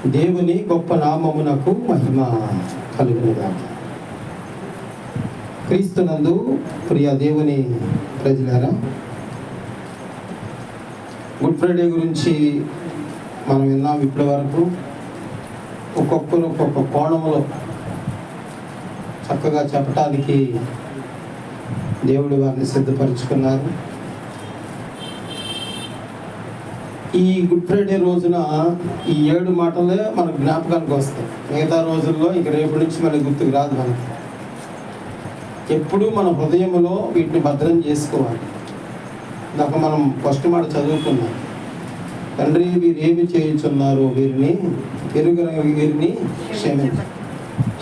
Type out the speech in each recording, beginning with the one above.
దేవుని గొప్ప నామమునకు మహిమ కలుగునుగాక. క్రీస్తునందు ప్రియ దేవుని ప్రజలారా, గుడ్ ఫ్రైడే గురించి మనం విన్నాం. ఇప్పటి వరకు ఒక్కొక్కరు ఒక్కొక్క కోణంలో చక్కగా చెప్పటానికి దేవుడు వారిని సిద్ధపరుచుకున్నారు. ఈ గుడ్ ఫ్రైడే రోజున ఈ 7 మాటలే మన జ్ఞాపకానికి వస్తాయి. మిగతా రోజుల్లో ఇక రేపు నుంచి మళ్ళీ గుర్తుకు రాదు మనకి. ఎప్పుడు మన హృదయంలో వీటిని భద్రం చేసుకోవాలి. ఇందాక మనం ఫస్ట్ మాట చదువుకున్నాం. తండ్రి, వీరేమి చేయుచున్నారు, వీరిని వీరిని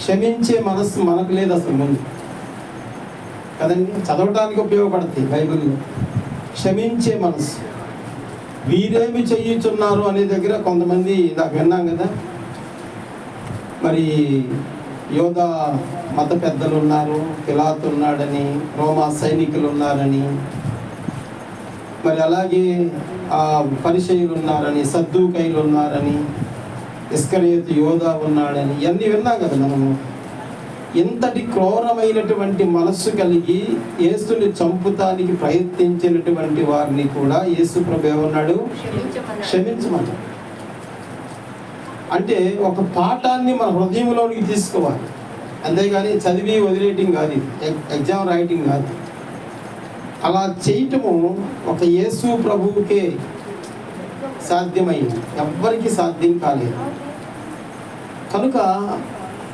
క్షమించే మనస్సు మనకు లేదు అసలు ముందు కదండి. చదవటానికి ఉపయోగపడుతుంది బైబిల్లో. క్షమించే మనస్సు. వీరేమి చేయుచున్నారు అనే దగ్గర కొంతమంది నాకు విన్నాం కదా, మరి యోధా మత పెద్దలు ఉన్నారు, పిలాతు ఉన్నాడని, రోమా సైనికులు ఉన్నారని, మరి అలాగే పరిసయ్యులు ఉన్నారని, సద్దూకయ్యులు ఉన్నారని, ఇస్కరియోతు యోధా ఉన్నాడని, ఇవన్నీ విన్నాం కదా మనము. ఇంతటి క్రూరమైనటువంటి మనస్సు కలిగి యేసుని చంపుతానికి ప్రయత్నించినటువంటి వారిని కూడా యేసు ప్రభు ఏమన్నాడు? క్షమించమని. అంటే ఒక పాఠాన్ని మన హృదయంలోనికి తీసుకోవాలి, అంతేగాని చదివి వదిలేయటం కాదు, ఎగ్జామ్ రాయటం కాదు. అలా చేయటము ఒక యేసు ప్రభువుకే సాధ్యమైంది, ఎవ్వరికి సాధ్యం కాలేదు. కనుక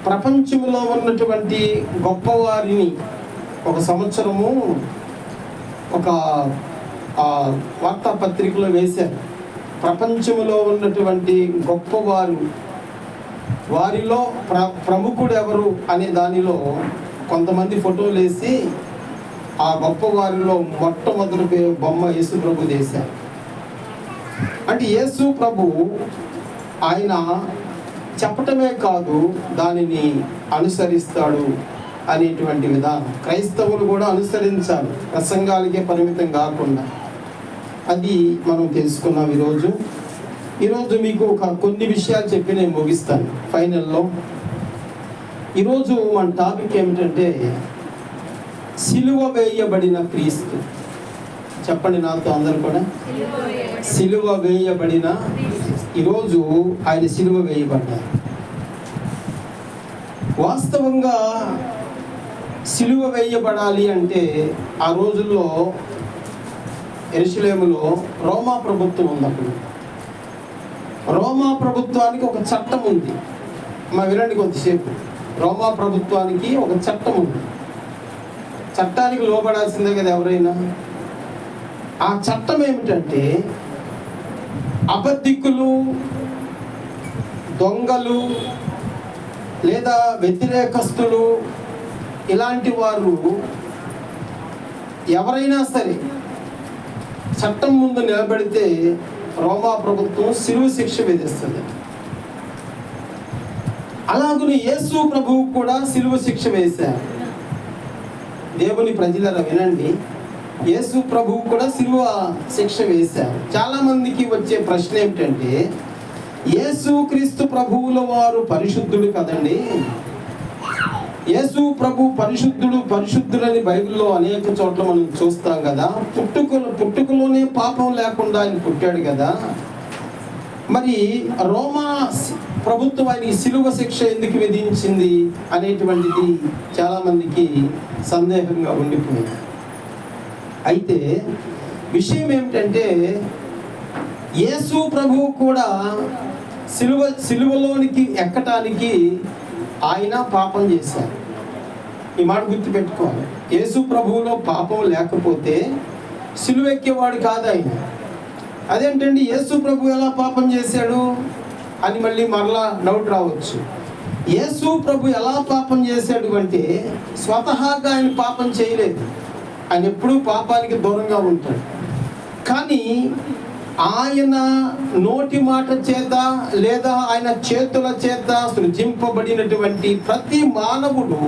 ప్రపంచంలో ఉన్నటువంటి గొప్పవారిని ఒక సంవత్సరము ఒక వార్తాపత్రికలో వేశారు. ప్రపంచంలో ఉన్నటువంటి గొప్పవారు, వారిలో ప్రముఖుడు ఎవరు అనే దానిలో కొంతమంది ఫోటోలు వేసి ఆ గొప్పవారిలో మొట్టమొదటి బొమ్మ యేసు ప్రభు వేశారు. అంటే యేసు ప్రభు ఆయన చెప్పటమే కాదు, దానిని అనుసరిస్తాడు అనేటువంటి విధానం క్రైస్తవులు కూడా అనుసరించాలి, ప్రసంగాలకే పరిమితం కాకుండా. అది మనం తెలుసుకున్నాం. ఈరోజు మీకు కొన్ని విషయాలు చెప్పి నేను ముగిస్తాను ఫైనల్లో. ఈరోజు మన టాపిక్ ఏమిటంటే సిలువ వేయబడిన క్రీస్తు. చెప్పండి నాతో అందరూ కూడా, సిలువ వేయబడిన. ఈరోజు ఆయన సిలువ వేయబడ్డారు. వాస్తవంగా సిలువ వేయబడాలి అంటే ఆ రోజుల్లో యెరూషలేములో రోమా ప్రభుత్వం ఉంది. అప్పుడు రోమా ప్రభుత్వానికి ఒక చట్టం ఉంది. వినండి కొద్దిసేపు. రోమా ప్రభుత్వానికి ఒక చట్టం ఉంది. చట్టానికి లోబడాల్సిందే కదా ఎవరైనా. ఆ చట్టం ఏమిటంటే అబద్ధికులు, దొంగలు లేదా వ్యతిరేకస్తులు, ఇలాంటి వారు ఎవరైనా సరే చట్టం ముందు నిలబడితే రోమా ప్రభుత్వం శిలువ శిక్ష విధిస్తుంది. అలాగని యేసు ప్రభువు కూడా శిలువ శిక్ష వేశారు. దేవుని ప్రజలారా వినండి, యేసు ప్రభువు కూడా శిలువ శిక్ష వేశారు. చాలా మందికి వచ్చే ప్రశ్న ఏమిటంటే, యేసు క్రీస్తు ప్రభువుల వారు పరిశుద్ధుడు కదండి, యేసు ప్రభు పరిశుద్ధులని బైబిల్లో అనేక చోట్ల మనం చూస్తాం కదా. పుట్టుకలోనే పాపం లేకుండా ఆయన పుట్టాడు కదా, మరి రోమా ప్రభుత్వం ఆయనకి శిలువ శిక్ష ఎందుకు విధించింది అనేటువంటిది చాలా మందికి సందేహంగా ఉండిపోయింది. అయితే విషయం ఏమిటంటే, యేసు ప్రభువు కూడా సిలువలోనికి ఎక్కటానికి ఆయన పాపం చేశారు. ఈ మాట గుర్తుపెట్టుకోవాలి. యేసు ప్రభువులో పాపం లేకపోతే సిలువ ఎక్కేవాడు కాదు ఆయన. అదేంటండి, యేసు ప్రభు ఎలా పాపం చేశాడు అని మళ్ళీ మరలా డౌట్ రావచ్చు. యేసు ప్రభు ఎలా పాపం చేశాడు అంటే, స్వతహాగా ఆయన పాపం చేయలేదు. ఆయన ఎప్పుడూ పాపానికి దూరంగా ఉంటాడు. కానీ ఆయన నోటి మాట చేత లేదా ఆయన చేతుల చేత సృజింపబడినటువంటి ప్రతి మానవుడు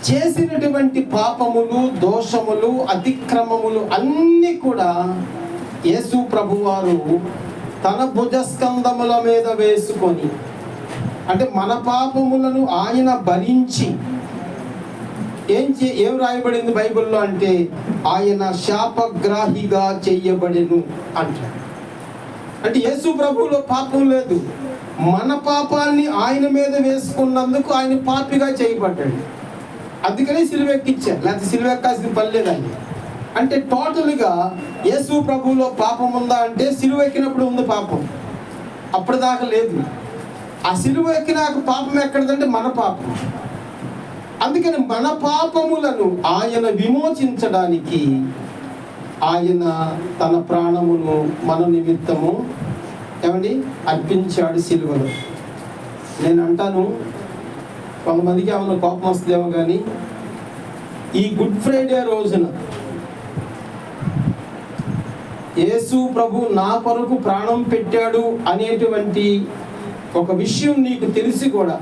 చేసినటువంటి పాపములు, దోషములు, అతిక్రమములు అన్నీ కూడా యేసు ప్రభువారు తన భుజస్కంధముల మీద వేసుకొని, అంటే మన పాపములను ఆయన భరించి ఏం రాయబడింది బైబిల్లో అంటే ఆయన శాపగ్రాహిగా చెయ్యబడెను అంటాడు. అంటే యేసు ప్రభువులో పాపం లేదు, మన పాపాన్ని ఆయన మీద వేసుకున్నందుకు ఆయన పాపిగా చేయబడ్డాడు. అందుకనే సిలువెక్కిచ్చారు, లేకపోతే సిలువెక్కాల్సిన పని లేదని. అంటే టోటల్గా యేసు ప్రభువులో పాపం ఉందా అంటే సిలువ ఎక్కినప్పుడు ఉంది పాపం, అప్పటిదాకా లేదు. ఆ సిలువ ఎక్కినాక పాపం ఎక్కడదంటే మన పాపం. అందుకని మన పాపములను ఆయన విమోచించడానికి ఆయన తన ప్రాణమును మన నిమిత్తము ఏమండి అర్పించాడు సిలువలో. నేను అంటాను, కొంతమందికి ఏమైనా కోపం వస్తుందేమో కానీ ఈ గుడ్ ఫ్రైడే రోజున యేసు ప్రభు నా కొరకు ప్రాణం పెట్టాడు అనేటువంటి ఒక విషయం నీకు తెలిసి కూడా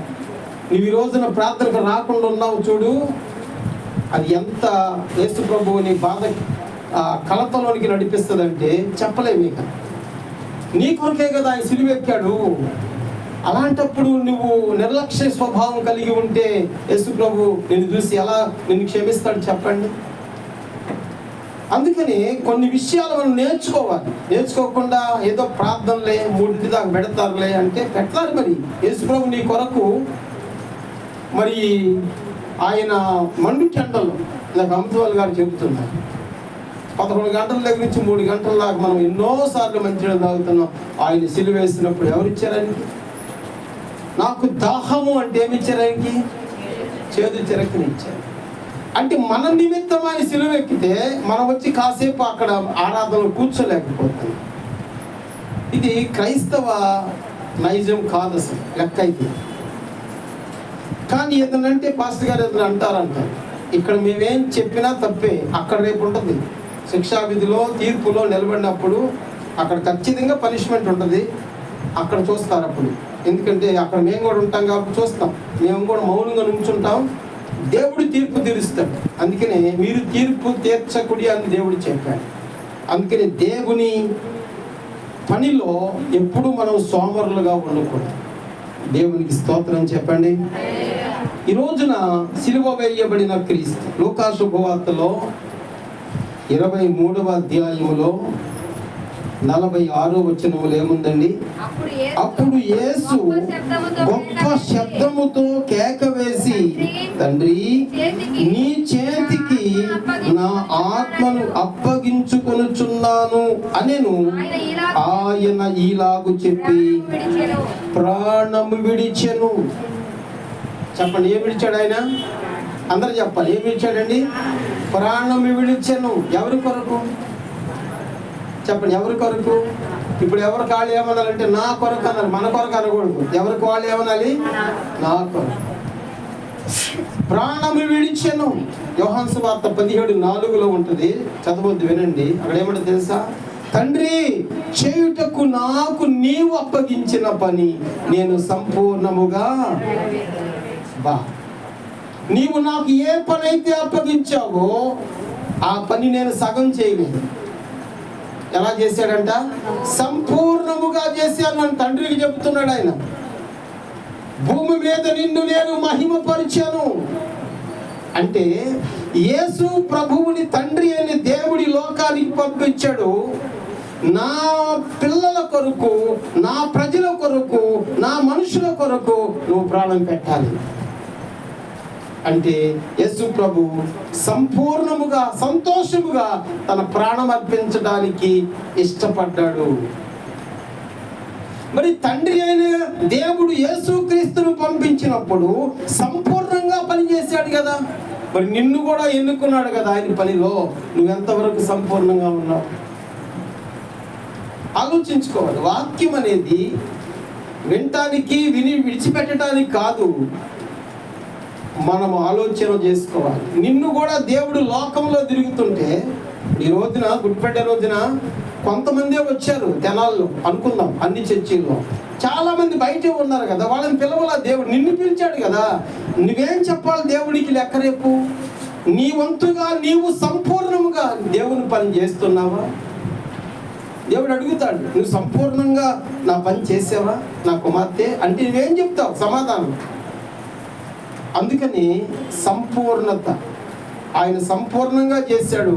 నువ్వు ఈ రోజున ప్రార్థనకు రాకుండా ఉన్నావు చూడు, అది ఎంత యేసు ప్రభువుని బాధ కలతలోనికి నడిపిస్తుందంటే చెప్పలేము. ఇక నీ కొరకే కదా ఆయన సిలువెక్కాడు. అలాంటప్పుడు నువ్వు నిర్లక్ష్య స్వభావం కలిగి ఉంటే యేసు ప్రభు నిన్ను చూసి ఎలా నిన్ను క్షమిస్తాడు చెప్పండి. అందుకని కొన్ని విషయాలు మనం నేర్చుకోవాలి. నేర్చుకోకుండా ఏదో ప్రార్థనలే 3 దాకా పెడతారులే అంటే పెట్టాలి. మరి యేసు ప్రభు నీ కొరకు మరి ఆయన మండు చెండలు నాకు అమృతవాళ్ళు గారు చెబుతున్నారు, 11 గంటల దగ్గర నుంచి 3 గంటల దాకా మనం ఎన్నోసార్లు మంచిగా తాగుతున్నాం. ఆయన సిలువ వేసినప్పుడు ఎవరిచ్చారానికి? నాకు దాహము అంటే ఏమిచ్చారు ఆయనకి? చేదు చెరకుని ఇచ్చారు. అంటే మన నిమిత్తం ఆయన సిలువ ఎక్కితే మనం వచ్చి కాసేపు అక్కడ ఆరాధనలు కూర్చోలేకపోతాం. ఇది క్రైస్తవ నైజం కాదు అసలు లెక్క అయితే. కానీ ఏదనంటే పాస్టర్ గారు ఏదైనా అంటారంటారు, ఇక్కడ మేమేం చెప్పినా తప్పే. అక్కడ రేపు ఉంటుంది శిక్షావిధిలో తీర్పులో నిలబడినప్పుడు అక్కడ ఖచ్చితంగా పనిష్మెంట్ ఉంటుంది. అక్కడ చూస్తారు అప్పుడు, ఎందుకంటే అక్కడ మేము కూడా ఉంటాం కాబట్టి చూస్తాం. మేము కూడా మౌనంగా నుంచుంటాం, దేవుడు తీర్పు తీరుస్తాడు. అందుకనే మీరు తీర్పు తీర్చకుడి అని దేవుడు చెప్పాడు. అందుకని దేవుని పనిలో ఎప్పుడు మనం సోమరులుగా ఉండకూడదు. దేవునికి స్తోత్రం చెప్పండి. ఈ రోజున సిలువ వేయబడిన క్రీస్తు లూకా శుభవార్తలో 23వ అధ్యాయములో 46వ వచనములో ఏముందండి? అప్పుడు యేసు గొప్ప శబ్దముతో కేక వేసి, తండ్రి నీ చేతికి నా ఆత్మను అప్పగించుకొనుచున్నాను అనెను. ఆయన ఈలాగు చెప్పి ప్రాణము విడిచెను. చెప్పండి, ఏం విడిచాడు ఆయన? అందరూ చెప్పాలి, ఏం విడిచాడండి? ప్రాణము విడిచెను. ఎవరి కొరకు చెప్పండి, ఎవరి కొరకు? ఇప్పుడు ఎవరి కాళ్ళు ఏమనాలంటే నా కొరకు అన్నారు, మన కొరకు అనకూడదు. ఎవరికి వాళ్ళు ఏమనాలి? నా కొరకు. ప్రాణము విడిచెను. యోహాను సువార్త 17:4 ఉంటుంది, చదవద్దు, వినండి. అక్కడ ఏమంటే తెలుసా? తండ్రి, చేయుటకు నాకు నీవు అప్పగించిన పని నేను సంపూర్ణముగా నీవు నాకు ఏ పని అయితే అప్పగించావో ఆ పని నేను సగం చేయలేదు. ఎలా చేశాడంట? సంపూర్ణముగా చేశాను అని తండ్రికి చెప్తున్నాడు ఆయన. భూమి మీద నిన్ను నేను మహిమపరిచాను అంటే యేసు ప్రభువుని తండ్రి అని దేవుడి లోకానికి పంపించాడు. నా పిల్లల కొరకు, నా ప్రజల కొరకు, నా మనుషుల కొరకు నువ్వు ప్రాణం పెట్టాలి అంటే యేసు ప్రభు సంపూర్ణముగా సంతోషముగా తన ప్రాణం అర్పించడానికి ఇష్టపడ్డాడు. మరి తండ్రి అయిన దేవుడు యేసుక్రీస్తును పంపించినప్పుడు సంపూర్ణంగా పనిచేశాడు కదా. మరి నిన్ను కూడా ఎన్నుకున్నాడు కదా ఆయన పనిలో. నువ్వెంతవరకు సంపూర్ణంగా ఉన్నావు ఆలోచించుకోవాలి. వాక్యం అనేది వినటానికి, విని విడిచిపెట్టడానికి కాదు, మనం ఆలోచన చేసుకోవాలి. నిన్ను కూడా దేవుడు లోకంలో తిరుగుతుంటే, ఈ రోజున గుడ్ ఫ్రైడే రోజున కొంతమందే వచ్చారు తెనాల్లో అనుకుందాం, అన్ని చర్చిల్లో చాలా మంది బయటే ఉన్నారు కదా, వాళ్ళని పిలవాల. దేవుడు నిన్ను పిలిచాడు కదా, నువ్వేం చెప్పాలి దేవుడికి లెక్క రేపు? నీ వంతుగా నీవు సంపూర్ణముగా దేవుని పని చేస్తున్నావా? దేవుడు అడుగుతాడు, నువ్వు సంపూర్ణంగా నా పని చేసావా నా కుమార్తె అంటే నువ్వేం చెప్తావు సమాధానం? అందుకని సంపూర్ణత, ఆయన సంపూర్ణంగా చేశాడు.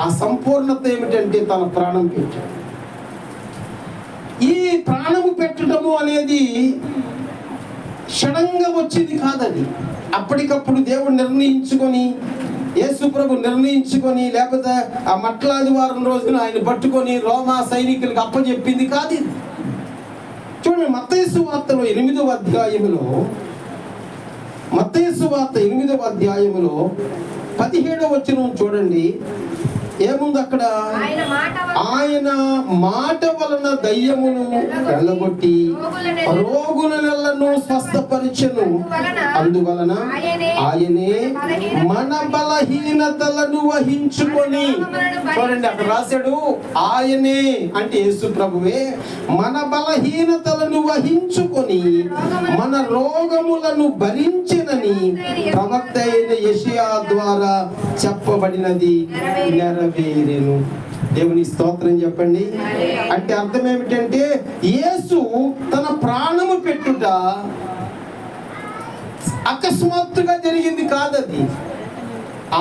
ఆ సంపూర్ణత ఏమిటంటే తన ప్రాణం పెట్టాడు. ఈ ప్రాణము పెట్టడము అనేది క్షణంగా వచ్చింది కాదది. అప్పటికప్పుడు దేవుడు నిర్ణయించుకొని, యేసు ప్రభు నిర్ణయించుకొని, లేకపోతే ఆ మట్లాదివారం రోజున ఆయన పట్టుకొని రోమా సైనికులకు అప్పచెప్పింది కాదు ఇది. చూడండి, మత్తయి సువార్తలో 8వ అధ్యాయములో, మత్తయి సువార్త 8వ అధ్యాయములో 17వ వచనం చూడండి, ఏముంది అక్కడ? ఆయన మాట వలన దయ్యమును వెళ్ళగొట్టి రోగులను స్వస్థపరిచెను. అందువలన ఆయనే మన బలహీనతలను వహించుకొని, చూడండి అక్కడ రాశాడు, ఆయనే అంటే యేసు ప్రభువే మన బలహీనతలను వహించుకొని మన రోగములను భరించినని ప్రవక్త అయిన యెషయా ద్వారా చెప్పబడినది నెరవేరెను. దేవుని స్తోత్రం చెప్పండి. అంటే అర్థం ఏమిటంటే యేసు తన ప్రాణము పెట్టుట అకస్మాత్తుగా జరిగింది కాదది.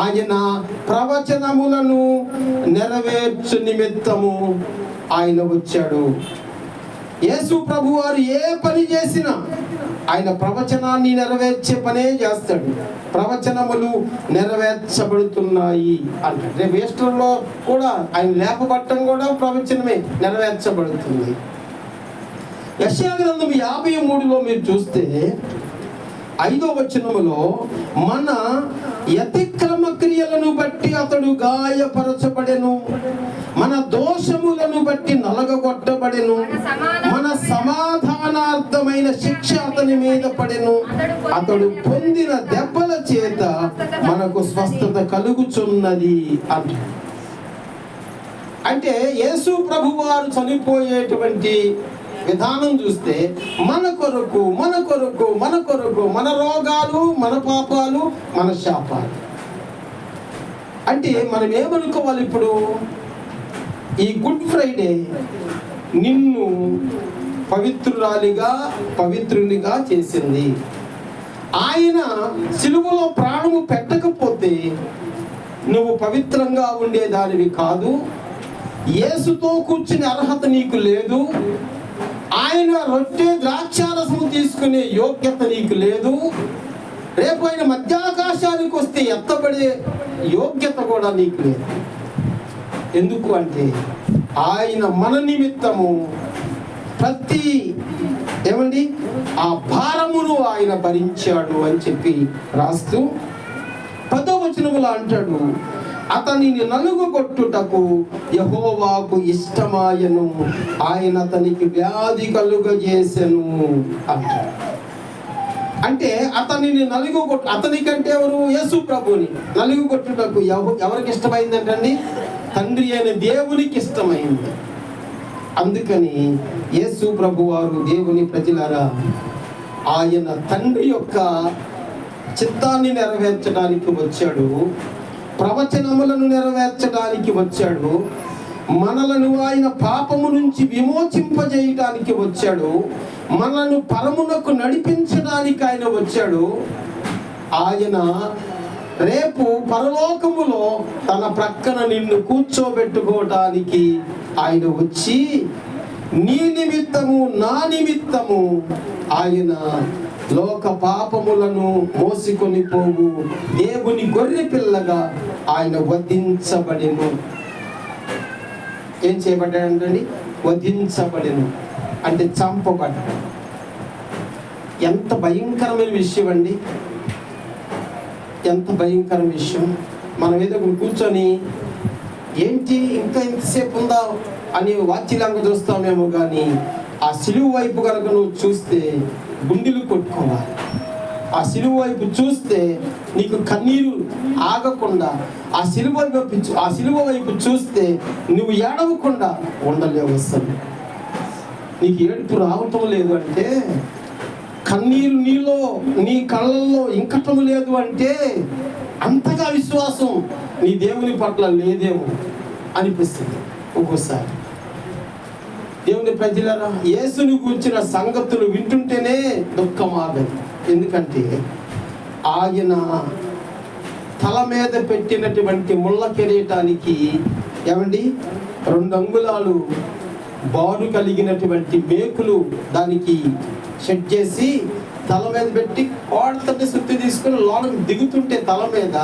ఆయన ప్రవచనములను నెరవేర్చు నిమిత్తము ఆయన వచ్చాడు. యేసు ప్రభు వారు ఏ పని చేసినా ఆయన ప్రవచనాన్ని నెరవేర్చే పనే చేస్తాడు. ప్రవచనములు నెరవేర్చబడుతున్నాయి అంటే రేపు ఈస్టర్లో కూడా ఆయన లేపబట్టం కూడా ప్రవచనమే నెరవేర్చబడుతుంది. యెషయా గ్రంథం 53లో మీరు చూస్తే 5వ వచనములో మన అతిక్రమ క్రియలను బట్టి అతడు గాయపరచబడెను, మన దోషములను బట్టి నలగగొట్టబడెను, మన సమాధానార్థమైన శిక్ష అతని మీద పడెను, అతడు పొందిన దెబ్బల చేత మనకు స్వస్థత కలుగుచున్నది అంట. అంటే యేసు ప్రభు వారు చనిపోయేటువంటి విధానం చూస్తే మన కొరకు మన కొరకు మన కొరకు మన రోగాలు, మన పాపాలు, మన శాపాలు. అంటే మనం ఏమనుకోవాలి ఇప్పుడు? ఈ గుడ్ ఫ్రైడే నిన్ను పవిత్రురాలిగా పవిత్రునిగా చేసింది. ఆయన సిలువలో ప్రాణము పెట్టకపోతే నువ్వు పవిత్రంగా ఉండేదానివి కాదు. యేసుతో కూర్చునే అర్హత నీకు లేదు. ఆయన రొట్టె ద్రాక్షారసము తీసుకునే యోగ్యత నీకు లేదు. రేపు ఆయన మధ్యాకాశానికి వస్తే ఎత్తబడే యోగ్యత కూడా నీకు లేదు. ఎందుకు అంటే ఆయన మన నిమిత్తము ప్రతి ఆ భారమును ఆయన భరించాడు అని చెప్పి రాస్తూ 10వ వచనములో అంటాడు, అతనిని నలుగుగొట్టుటకు యెహోవాకు ఇష్టమాయను, ఆయన అతనికి వ్యాధి కలుగజేసెను అంటాడు. అంటే అతనిని నలుగుగొట్టు, అతనికంటే ఎవరు? యేసు ప్రభుని నలుగుగొట్టుటకు ఎవరికి ఇష్టమైందంటండి? తండ్రి అయిన దేవునికి ఇష్టమైంది. అందుకని యేసు ప్రభు వారు దేవుని ప్రజలారా ఆయన తండ్రి యొక్క చిత్తాన్ని నెరవేర్చడానికి వచ్చాడు, ప్రవచనములను నెరవేర్చడానికి వచ్చాడు, మనలను ఆయన పాపము నుంచి విమోచింపజేయడానికి వచ్చాడు, మనలను పరమునకు నడిపించడానికి ఆయన వచ్చాడు. ఆయన రేపు పరలోకములో తన ప్రక్కన నిన్ను కూర్చోబెట్టుకోవటానికి ఆయన వచ్చి నీ నిమిత్తము నా నిమిత్తము ఆయన లోక పాపములను మోసుకొని పోవు దేవుని గొర్రె పిల్లగా ఆయన వధించబడెను. ఏం చేయబడ్డాడండి? వధించబడెను అంటే చంపబడ్డాడు. ఎంత భయంకరమైన విషయం అండి, ఎంత భయంకర విషయం. మనం ఏదో కూర్చొని ఏంటి ఇంకా ఎంతసేపు ఉందా అని వాచ్యలంగా చూస్తామేమో, కానీ ఆ సిలువ వైపు కనుక నువ్వు చూస్తే గుండెలు కొట్టుకోవాలి. ఆ సిలువ వైపు చూస్తే నీకు కన్నీరు ఆగకుండా, ఆ సిలువ వైపు చూస్తే నువ్వు ఏడవకుండా ఉండలేవు. అసలు నీకు ఏడుపు రావటం లేదు అంటే, కన్నీరు నీలో నీ కళ్ళల్లో ఇంకటం లేదు అంటే అంతగా విశ్వాసం నీ దేవుని పట్ల లేదేమో అనిపిస్తుంది ఒక్కోసారి. దేవుని ప్రజలారా, యేసుని గూర్చిన సంగతులు వింటుంటేనే దుఃఖం ఆగదు. ఎందుకంటే ఆయన తల మీద పెట్టినటువంటి ముళ్ళ కిరీటానికి ఏమండి 2 అంగుళాలు బారు కలిగినటువంటి మేకులు దానికి సెట్ చేసి తల మీద పెట్టి కోడతని సుత్తి తీసుకుని లోనకి దిగుతుంటే తల మీద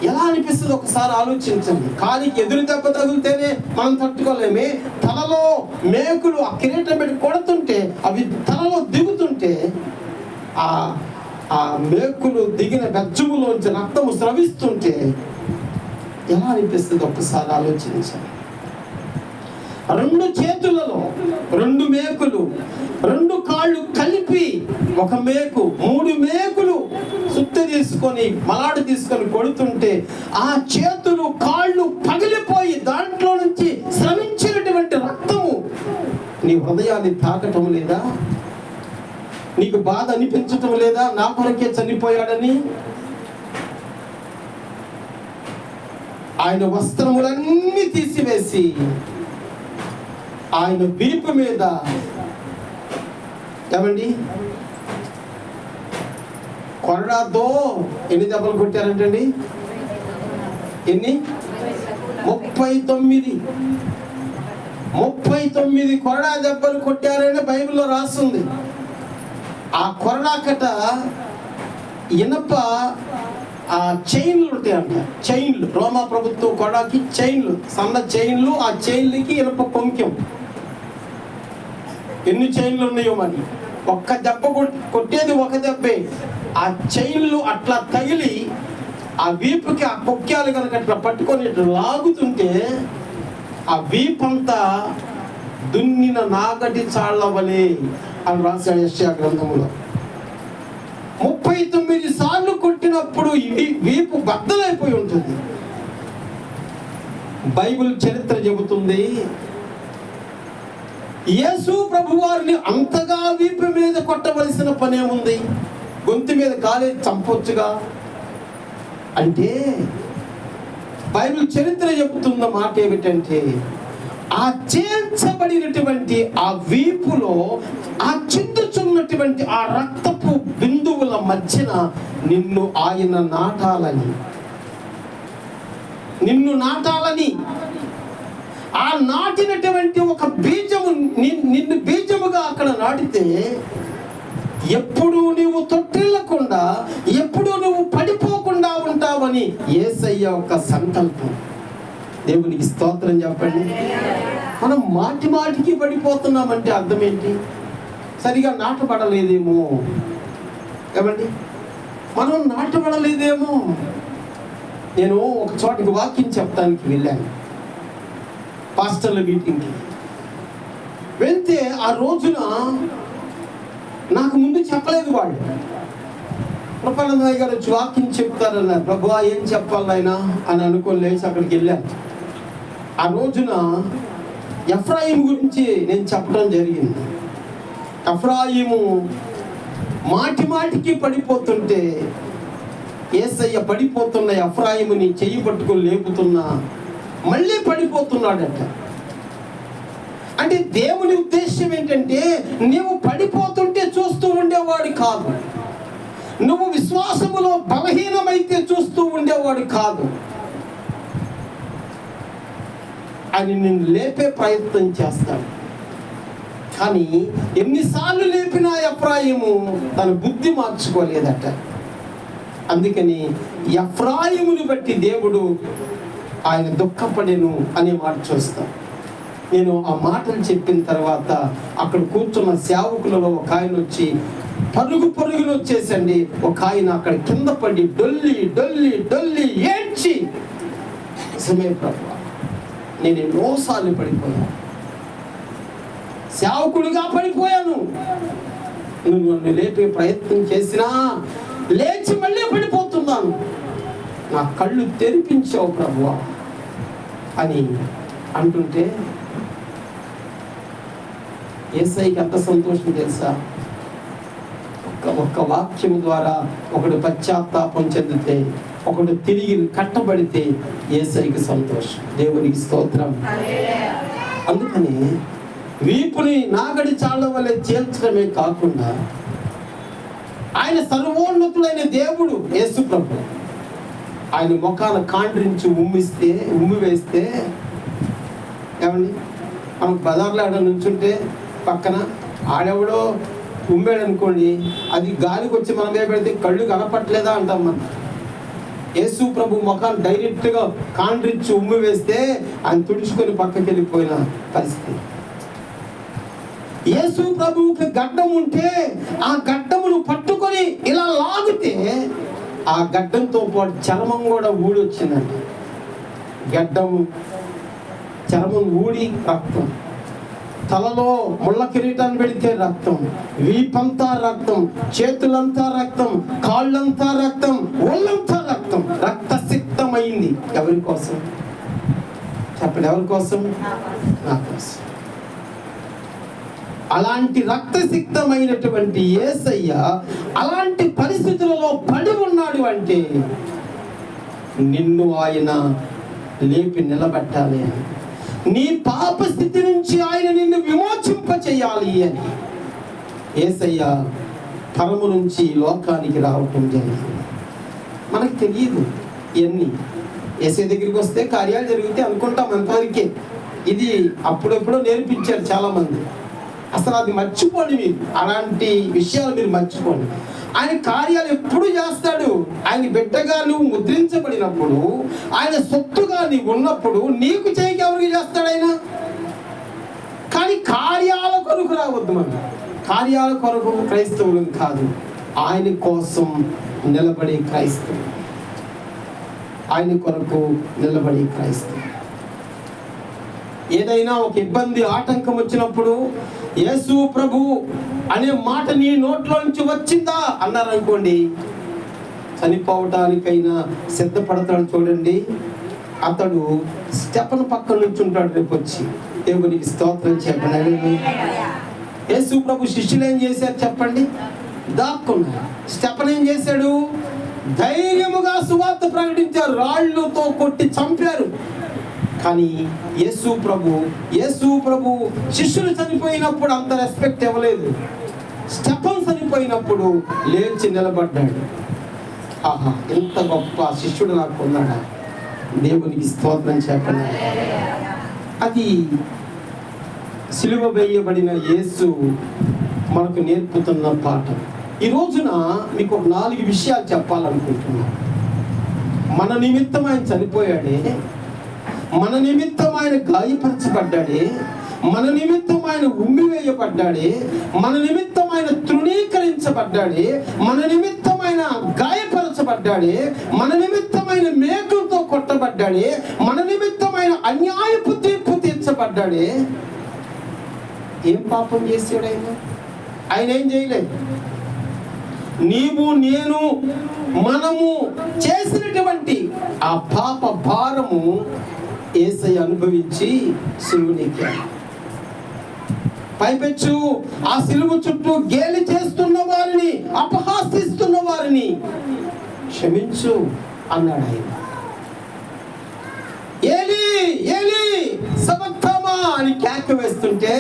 ఎలా అనిపిస్తుంది ఒకసారి ఆలోచించండి. కాలికి ఎదురు దెబ్బ తగిలితేనే మనం తట్టుకోలేమే, తలలో మేకులు ఆ కిరీటం పెట్టి కొడుతుంటే అవి తలలో దిగుతుంటే ఆ మేకులు దిగిన బెజ్జములోంచి రక్తము స్రవిస్తుంటే ఎలా అనిపిస్తుంది ఒక్కసారి ఆలోచించండి. 2 చేతులలో 2 మేకులు, 2 కాళ్ళు కలిపి ఒక మేకు, 3 మేకులు సుత్తి తీసుకొని మలాడు తీసుకొని కొడుతుంటే ఆ చేతులు కాళ్ళు పగిలిపోయి దాంట్లో నుంచి స్రవించినటువంటి రక్తము నీ హృదయాన్ని తాకటం లేదా? నీకు బాధ అనిపించటం లేదా? నా కొరకే చనిపోయాడని. ఆయన వస్త్రములన్నీ తీసివేసి ఆయన వీపు మీద ఏమండి కొరడాతో ఎన్ని దెబ్బలు కొట్టారంటండి? ఎన్ని? 39 కొరడా దెబ్బలు కొట్టారని బైబిల్లో రాస్తుంది. ఆ కొరడాకట ఇనప ఆ చైన్లు ఉంటాయంట. చైన్లు, రోమా ప్రభుత్వం కొరడాకి చైన్లు, సన్న చైన్లు, ఆ చైన్లకి ఇనప కొంచెం. ఎన్ని చైన్లు ఉన్నాయో మరి. ఒక్క దెబ్బ కొట్టేది ఒక దెబ్బే. ఆ చైన్లు అట్లా తగిలి ఆ వీపుకి ఆ కొక్యాలు కనుక అట్లా పట్టుకొని లాగుతుంటే ఆ వీపంతా దున్నిన నాగటి చాళ్ళవలే అని రాశాడు యెషయా గ్రంథంలో. 39 సార్లు కొట్టినప్పుడు వీపు బద్దలైపోయి ఉంటుంది. బైబిల్ చరిత్ర చెబుతుంది యేసు ప్రభువారిని అంతగా వీపు మీద కొట్టవలసిన పనే ఉంది? గొంతు మీద కాలేసి చంపొచ్చుగా. అంటే బైబిల్ చరిత్ర చెబుతున్న మాట ఏమిటంటే ఆ చేర్చబడినటువంటి ఆ వీపులో ఆ చిందుచున్నటువంటి ఆ రక్తపు బిందువుల మధ్యన నిన్ను ఆయన నాటాలని ఆ నాటినటువంటి ఒక బీజము నిన్ను బీజముగా అక్కడ నాటితే ఎప్పుడు నువ్వు తొట్టిల్లకుండా, ఎప్పుడు నువ్వు పడిపోకుండా ఉంటావని యేసయ్య ఒక సంకల్పం. దేవునికి స్తోత్రం చెప్పండి. మనం మాటికి పడిపోతున్నామంటే అర్థం ఏంటి? సరిగా నాటబడలేదేమో. ఏమండి, మనం నాటబడలేదేమో. నేను ఒక చోటికి వాక్యం చెప్పడానికి వెళ్ళాను, పాస్టర్ల మీటింగ్కి వెళ్తే ఆ రోజున నాకు ముందు చెప్పలేదు వాళ్ళు. కృపానందయ్య గారు వచ్చి వాక్యం చెప్తారన్నారు. ప్రభువా ఏం చెప్పాలి ఆయన అని అనుకొని లేచి అక్కడికి వెళ్ళాను. ఆ రోజున ఎఫ్రాయిము గురించి నేను చెప్పడం జరిగింది. ఎఫ్రాయిము మాటికి పడిపోతుంటే యేసయ్య పడిపోతున్న ఎఫ్రాయిముని చెయ్యి పట్టుకొని లేపుతున్నా మళ్ళీ పడిపోతున్నాడట. అంటే దేవుని ఉద్దేశం ఏంటంటే నీవు పడిపోతుంటే చూస్తూ ఉండేవాడు కాదు, నువ్వు విశ్వాసములో బలహీనమైతే చూస్తూ ఉండేవాడు కాదు, అని నిన్ను లేపే ప్రయత్నం చేస్తాడు. కానీ ఎన్నిసార్లు లేపినా ఎఫ్రాయిము తన బుద్ధి మార్చుకోలేదట. అందుకని ఎఫ్రాయిముని బట్టి దేవుడు ఆయన దుఃఖపడెను అనే మాట చూస్తాం. నేను ఆ మాటలు చెప్పిన తర్వాత అక్కడ కూర్చున్న సేవకులలో ఒక ఆయన వచ్చి పరుగులు వచ్చేసండి. ఒక ఆయన అక్కడ కింద పడి డొల్లి ఏడ్చి, నిజమే ప్రభువా, నేను ఎన్నోసార్లు పడిపోయాను, సేవకుడిగా పడిపోయాను, నువ్వు నన్ను లేపే ప్రయత్నం చేసినా లేచి మళ్ళీ పడిపోతున్నాను, నా కళ్ళు తెరిపించావు ప్రభువా అని అంటుంటే యేసయ్యకి ఎంత సంతోషం తెలుసా? ఒక్క వాక్యం ద్వారా ఒకడు పశ్చాత్తాపం చెందితే, ఒకడు తిరిగి కట్టబడితే యేసయ్యకి సంతోషం. దేవునికి స్తోత్రం. అందుకని వీపుని నాగడి చాళ్ళ వల్ల చేల్చడమే కాకుండా ఆయన సర్వోన్నతుడైన దేవుడు యేసు ప్రభు ఆయన ముఖాన కాండ్రించి ఉమ్మి వేస్తే ఏమండి, మనకు బజార్లో ఆడ నుంచుంటే పక్కన ఆడెవడో ఉమ్మాడు అనుకోండి, అది గాలికి వచ్చి మన మీద పెడితే కళ్ళు కనపట్లేదా అంటాం మనం. యేసు ప్రభు ముఖాన్ని డైరెక్ట్గా కాండ్రించి ఉమ్మి వేస్తే ఆయన తుడుచుకొని పక్కకి వెళ్ళిపోయిన పరిస్థితి. యేసు ప్రభువుకి గడ్డం ఉంటే ఆ గడ్డమును పట్టుకొని ఇలా లాగితే ఆ గడ్డంతో పాటు చర్మం కూడా ఊడొచ్చిందంట. గడ్డం చర్మం ఊడి రక్తం, తలలో ముళ్ళ కిరీటాన్ని పెడితే రక్తం, వీపంతా రక్తం, చేతులంతా రక్తం, కాళ్ళంతా రక్తం, ఒళ్ళంతా రక్తం, రక్తసిక్తమైంది. ఎవరి కోసం చెప్పండి, ఎవరి కోసం? నా కోసం. అలాంటి రక్తసిక్తమైనటువంటి యేసయ్య అలాంటి పరిస్థితులలో పడి ఉన్నాడు అంటే నిన్ను ఆయన లేపి నిలబెట్టాలి అని, నీ పాప స్థితి నుంచి ఆయన నిన్ను విమోచింప చేయాలి అని యేసయ్య పరము నుంచి లోకానికి రావటం జరిగింది. మనకు తెలియదు ఇవన్నీ. యేసయ్య దగ్గరికి వస్తే కార్యాలు జరిగితే అనుకుంటాం అంతవరకే. ఇది అప్పుడెప్పుడో నేర్పించారు చాలామంది. అసలు అది మర్చిపోండి, మీరు అలాంటి విషయాలు మీరు మర్చిపోండి. ఆయన కార్యాలు ఎప్పుడు చేస్తాడు. ఆయన బిడ్డగా నువ్వు ముద్రించబడినప్పుడు, ఆయన సొత్తుగా నీవు ఉన్నప్పుడు నీకు చేయక ఎవరికి చేస్తాడు ఆయన? కానీ కార్యాల కొరకు రావద్దు. మనం కార్యాల కొరకు క్రైస్తవులు కాదు, ఆయన కోసం నిలబడే క్రైస్తవులు, ఆయన కొరకు నిలబడే క్రైస్తవులు. ఏదైనా ఒక ఇబ్బంది ఆటంకం వచ్చినప్పుడు యేసు ప్రభు అనే మాట నీ నోట్లో నుంచి వచ్చిందా అన్నారనుకోండి, చనిపోవటానికైనా సిద్ధపడతాడు. చూడండి, అతడు స్టెఫను పక్కన నుంచి ఉంటాడు. రేపు వచ్చి దేవునికి స్తోత్రం చెప్పండి. యేసు ప్రభు శిష్యులు ఏం చేశారు చెప్పండి? దాక్కున్నారు. స్టెఫన్ ఏం చేశాడు? ధైర్యముగా సువార్త ప్రకటించారు. రాళ్ళతో కొట్టి చంపారు. కానీ యేసు ప్రభు శిష్యులు చనిపోయినప్పుడు అంత రెస్పెక్ట్ ఇవ్వలేదు. స్టెఫన్ చనిపోయినప్పుడు లేచి నిలబడ్డాడు. ఆహా, ఎంత గొప్ప శిష్యుడు నాకు ఉన్నాడా, దేవునికి స్తోత్రం చెప్పండి. అది సిలువ వేయబడిన యేసు మనకు నేర్పుతున్న పాఠం. ఈ రోజున మీకు ఒక 4 విషయాలు చెప్పాలనుకుంటున్నాను. మన నిమిత్తం ఆయన చనిపోయాడే, మన నిమిత్తం ఆయన గాయపరచబడ్డాడే, మన నిమిత్తం ఆయన ఉమ్మివేయబడ్డాడే, మన నిమిత్తం ఆయన తృణీకరించబడ్డాడే, మన నిమిత్తం ఆయన గాయపరచబడ్డాడే, మన నిమిత్తం ఆయన మేకులతో కొట్టబడ్డాడే, మన నిమిత్తం ఆయన అన్యాయపు తీర్పు తీర్చబడ్డాడే. ఏం పాపం చేశాడు ఆయన? ఆయన ఏం చేయలేదు. నీవు నేను మనము చేసినటువంటి ఆ పాప భారము యేసయ్య అనుభవించి సిలువనెక్కాడు. పైపెచ్చు ఆ సిలువ చుట్టూ గేలి చేస్తున్న వారిని, అపహాసిస్తున్న వారిని క్షమించు అన్నాడు ఆయన. ఏలీ ఏలీ సబక్తామా అని కేక వేస్తుంటే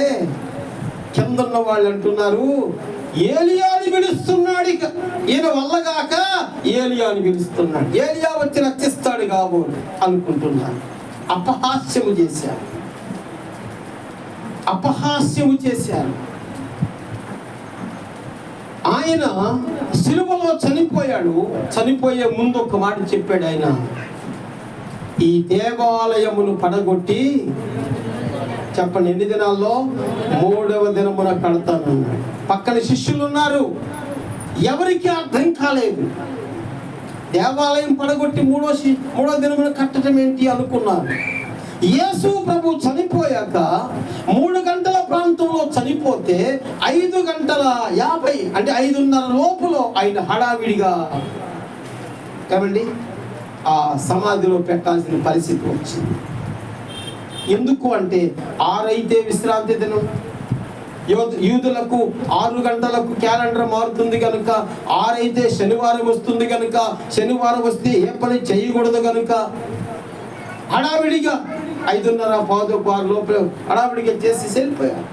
కిందన్న వాళ్ళు అంటున్నారు, ఏలియాని పిలుస్తున్నాడు. ఈయన వల్లగాక ఏలియాని పిలుస్తున్నాడు. ఏలియా వచ్చి రక్షిస్తాడు కాబోలు అనుకుంటున్నాడు. అపహాస్యము చేశారు. ఆయన సిలువలో చనిపోయాడు. చనిపోయే ముందు ఒక మాట చెప్పాడు ఆయన, ఈ దేవాలయమును పడగొట్టి చెప్పండి ఎన్ని దినాల్లో? 3వ దినమున కడతానన్నాడు. పక్కన శిష్యులు ఉన్నారు, ఎవరికి అర్థం కాలేదు. దేవాలయం పడగొట్టి 3వ దినమున కట్టడం ఏంటి అనుకున్నారు. యేసు ప్రభు చనిపోయాక 3 గంటల ప్రాంతంలో చనిపోతే 5:50 అంటే 5:30 లోపులో ఆయన హడావిడిగా ఏమండి ఆ సమాధిలో పెట్టాల్సిన పరిస్థితి వచ్చింది. ఎందుకు అంటే 6 అయితే విశ్రాంతి దినం. యూదులకు 6 గంటలకు క్యాలెండర్ మారుతుంది కనుక 6 అయితే శనివారం వస్తుంది కనుక, శనివారం వస్తే ఏ పని చేయకూడదు కనుక హడావిడిగా 5:30 6 లోపల హడావిడిగా చేసి వెళ్ళిపోయారు.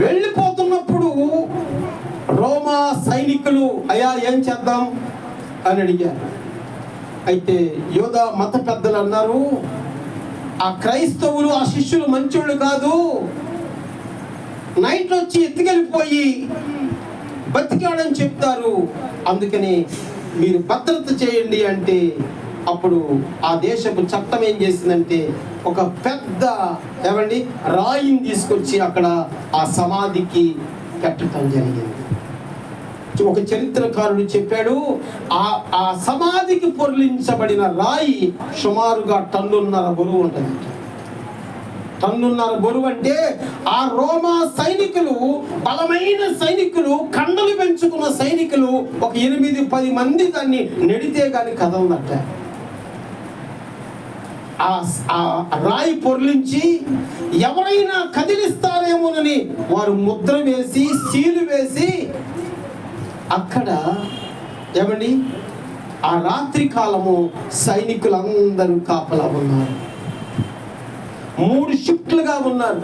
వెళ్ళిపోతున్నప్పుడు రోమా సైనికులు అయ్యా ఏం చేద్దాం అని అడిగారు. అయితే యూదా మత పెద్దలు అన్నారు, ఆ క్రైస్తవులు ఆ శిష్యులు మంచోళ్ళు కాదు, నైట్ వచ్చి ఎత్తుకెళ్ళిపోయి బతికాడని చెప్తారు, అందుకని మీరు భద్రత చేయండి అంటే అప్పుడు ఆ దేశపు చట్టం ఏం చేసిందంటే ఒక పెద్ద రాయిని తీసుకొచ్చి అక్కడ ఆ సమాధికి పెట్టడం జరిగింది. ఒక చరిత్రకారుడు చెప్పాడు, ఆ సమాధికి పొర్లించబడిన రాయి సుమారుగా 1.5 టన్నుల బరువు ఉంటుంది. 1.5 టన్నుల బరువు అంటే ఆ రోమా సైనికులు, బలమైన సైనికులు, కండలు పెంచుకున్న సైనికులు ఒక 8-10 మంది దాన్ని నెడితే గాని కదలనట్ట. ఆ రాయి పొర్లించి ఎవరైనా కదిలిస్తారేమోనని వారు ముద్ర వేసి సీలు వేసి అక్కడ ఆ రాత్రి కాలము సైనికులందరూ కాపలా ఉన్నారు. 3 షిఫ్ట్లుగా ఉన్నారు.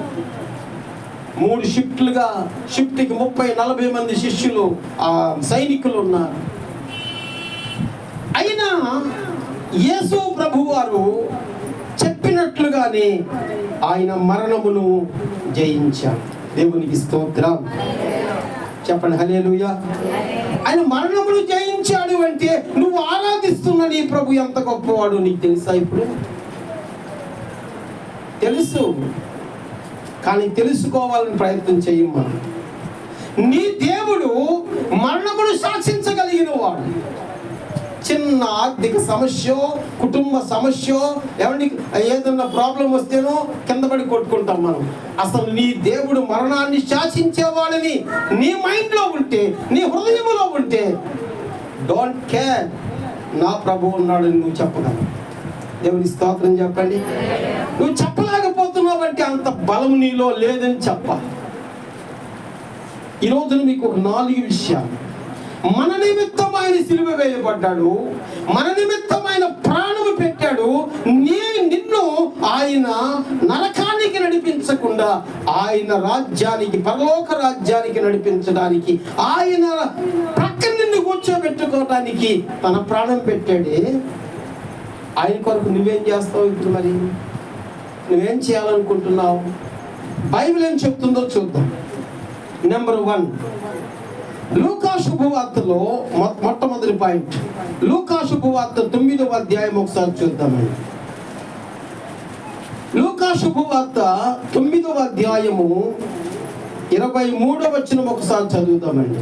3 షిఫ్ట్లుగా, షిఫ్ట్కి 30-40 మంది శిష్యులు ఆ సైనికులు ఉన్నారు. అయినా యేసు ప్రభువారు చెప్పినట్లుగానే ఆయన మరణమును జయించాడు. దేవునికి స్తోత్రం. చెప్పండి హల్లెలూయా. ఆయన మరణమును జయించాడు అంటే నువ్వు ఆరాధిస్తున్న నీ ప్రభు ఎంత గొప్పవాడు నీకు తెలుసా? ఇప్పుడు తెలుసు, కానీ తెలుసుకోవాలని ప్రయత్నం చెయ్యమ్మా. నీ దేవుడు మరణమును శాసించగలిగిన వాడు. చిన్న ఆర్థిక సమస్య, కుటుంబ సమస్య, ఏదన్నా ప్రాబ్లం వస్తేనో కింద పడి కొట్టుకుంటాం మనం. అసలు నీ దేవుడు మరణాన్ని శాసించేవాడని నీ మైండ్లో ఉంటే, నీ హృదయంలో ఉంటే, డోంట్ కేర్, నా ప్రభు ఉన్నాడని నువ్వు చెప్పగలవు. దేవుని స్తోత్రం చెప్పండి. నువ్వు చెప్పలేకపోతున్నావు అంటే అంత బలం నీలో లేదని చెప్పాలి. ఈరోజు మీకు ఒక 4 విషయాలు. మన నిమిత్తం ఆయన సిలువ వేయబడ్డాడు, మన నిమిత్తం ఆయన ప్రాణము పెట్టాడు. నిన్ను ఆయన నరకానికి నడిపించకుండా ఆయన రాజ్యానికి, పరలోక రాజ్యానికి నడిపించడానికి, ఆయన ప్రక్కన నిన్ను కూర్చోబెట్టుకోవడానికి తన ప్రాణం పెట్టాడే. ఆయన కొరకు నువ్వేం చేస్తావు? ఇప్పుడు మరి నువ్వేం చేయాలనుకుంటున్నావు? బైబిల్ ఏం చెప్తుందో చూద్దాం. నెంబర్ 1, లూకా శుభవార్తలో మొట్టమొదటి పాయింట్. లూకా శుభవార్త 9వ అధ్యాయం ఒకసారి చూద్దామండి. లూకా శుభవార్త 9వ అధ్యాయము 23వ వచనం ఒకసారి చదువుతామండి.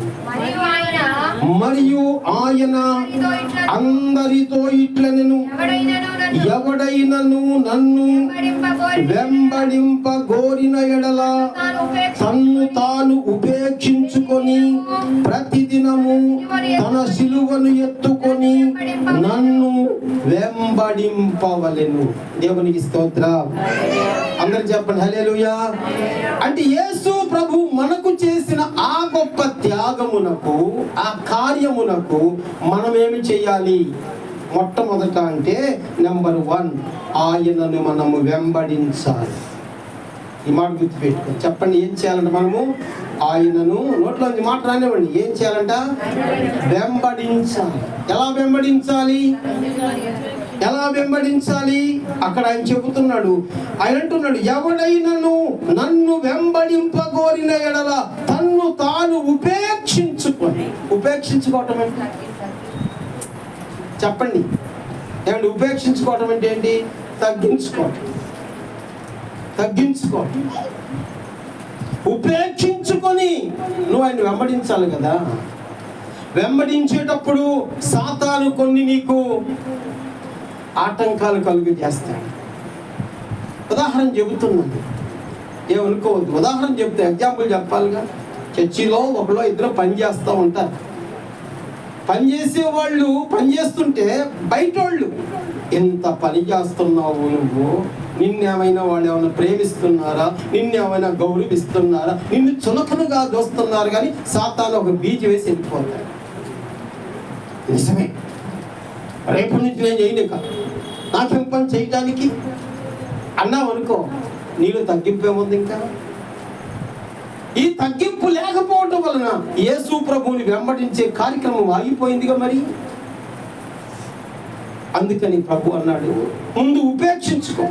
మరియు ఆయన అందరితో ఇట్లనెను, ఎవడైనను నన్ను వెంబడింప గోరిన ఎడల తన్ను తాను ఉపేక్షించుకొని ప్రతిదినము తన సిలువను ఎత్తుకొని నన్ను వెంబడింపవలెను. దేవునికి స్తోత్రం. అందరు చెప్పండి హల్లెలూయా. అంటే యేసు ప్రభు మనకు చేసిన ఆ గొప్ప త్యాగమునకు, ఆ కార్యమునకు మనం ఏమి చేయాలి? మొట్టమొదట అంటే నెంబర్ 1, ఆయనను మనము వెంబడించాలి. ఈ మాట గుర్తుపెట్టుకో. చెప్పండి, ఏం చేయాలంట? మనము ఆయనను, నోట్లోంచి మాట రానివ్వండి, ఏం చేయాలంట? వెంబడించాలి. ఎలా వెంబడించాలి? ఎలా వెంబడించాలి? అక్కడ ఆయన చెబుతున్నాడు. ఆయన అంటున్నాడు, ఎవడైనను నన్ను వెంబడింపగోరిన ఎడల తన్ను తాను ఉపేక్షించుకొని. ఉపేక్షించుకోవటం అంటే చెప్పండి ఏమంటే? ఉపేక్షించుకోవటం అంటే ఏంటి? తగ్గించుకోవటం. తగ్గించుకోవటం, ఉపేక్షించుకొని నువ్వు ఆయన వెంబడించాలి కదా. వెంబడించేటప్పుడు సాతాను కొన్ని నీకు ఆటంకాలు కలుగు చేస్తాడు. ఉదాహరణ చెబుతున్నాను, ఏమనుకోవద్దు. ఉదాహరణ చెప్తే ఎగ్జాంపుల్ చెప్పాలిగా. చర్చిలో 1-2 పని చేస్తూ ఉంటారు. పని చేసే వాళ్ళు పని చేస్తుంటే బయట వాళ్ళు, ఎంత పని చేస్తున్నావు నువ్వు, నిన్నేమైనా వాళ్ళు ఏమైనా ప్రేమిస్తున్నారా, నిన్నేమైనా గౌరవిస్తున్నారా, నిన్ను చులకనగా చూస్తున్నారు. కానీ సాతాను ఒక బీజం వేసి వెళ్ళిపోతాడు. నిజమే, రేపటి నుంచి నేను చేయను, నాకేం పని చేయడానికి అన్నావు అనుకో, నీళ్ళు తగ్గింపేముంది. ఇంకా ఈ తగ్గింపు లేకపోవడం వలన యేసు ప్రభువుని వెంబడించే కార్యక్రమం ఆగిపోయిందిగా మరి. అందుకని ప్రభు అన్నాడు, ముందు ఉపేక్షించుకో,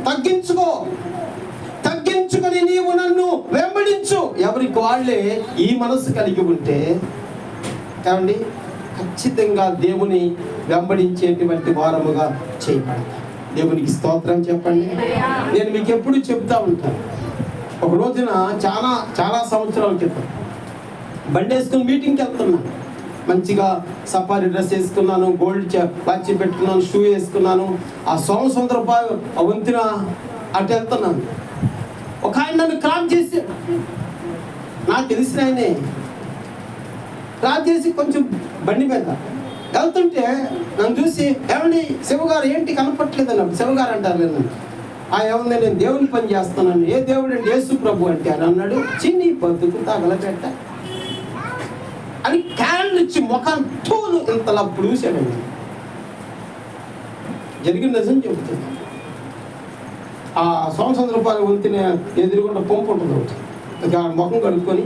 తగ్గించుకొని నీవు నన్ను వెంబడించు. ఎవరికి వాళ్ళే ఈ మనసు కలిగి ఉంటే ఏమండి ఖచ్చితంగా దేవుని వెంబడించేటువంటి వారముగా చేయబడతాం. దేవునికి స్తోత్రం చెప్పండి. నేను మీకు ఎప్పుడు చెప్తా ఉంటాను. ఒక రోజున చాలా సంవత్సరాల క్రితం బండి వేసుకుని మీటింగ్కి వెళ్తున్నాను. మంచిగా సఫారీ డ్రెస్ వేసుకున్నాను, గోల్డ్ వాచ్ పెట్టుకున్నాను, షూ వేసుకున్నాను. ఆ సోమసుందర వంతున అటు వెళ్తున్నాను. ఒక ఆయన నన్ను క్రాప్ చేసి, నాకు తెలిసిన ఆయనే క్రాప్ చేసి కొంచెం బండి మీద వెళ్తుంటే నన్ను చూసి, ఏమండి శివగారు ఏంటి కనపట్లేదు అన్నాడు. శివగారు అంటారు నన్ను. ఏమన్నా నేను దేవుని పని చేస్తున్నాను. ఏ దేవుడు అంటే యేసు ప్రభు అంటే అని అన్నాడు. చిన్ని బతుకు తగలబెట్ట అని క్యాన్ ఇచ్చి ముఖం తోలు ఇంతలా పూసాడండి. జరిగిన నిజం చెబుతుంది. ఆ ₹100 వంతిన ఎదురుగుండా పంపు ఉంటుంది ఒకటి. ముఖం కడుక్కొని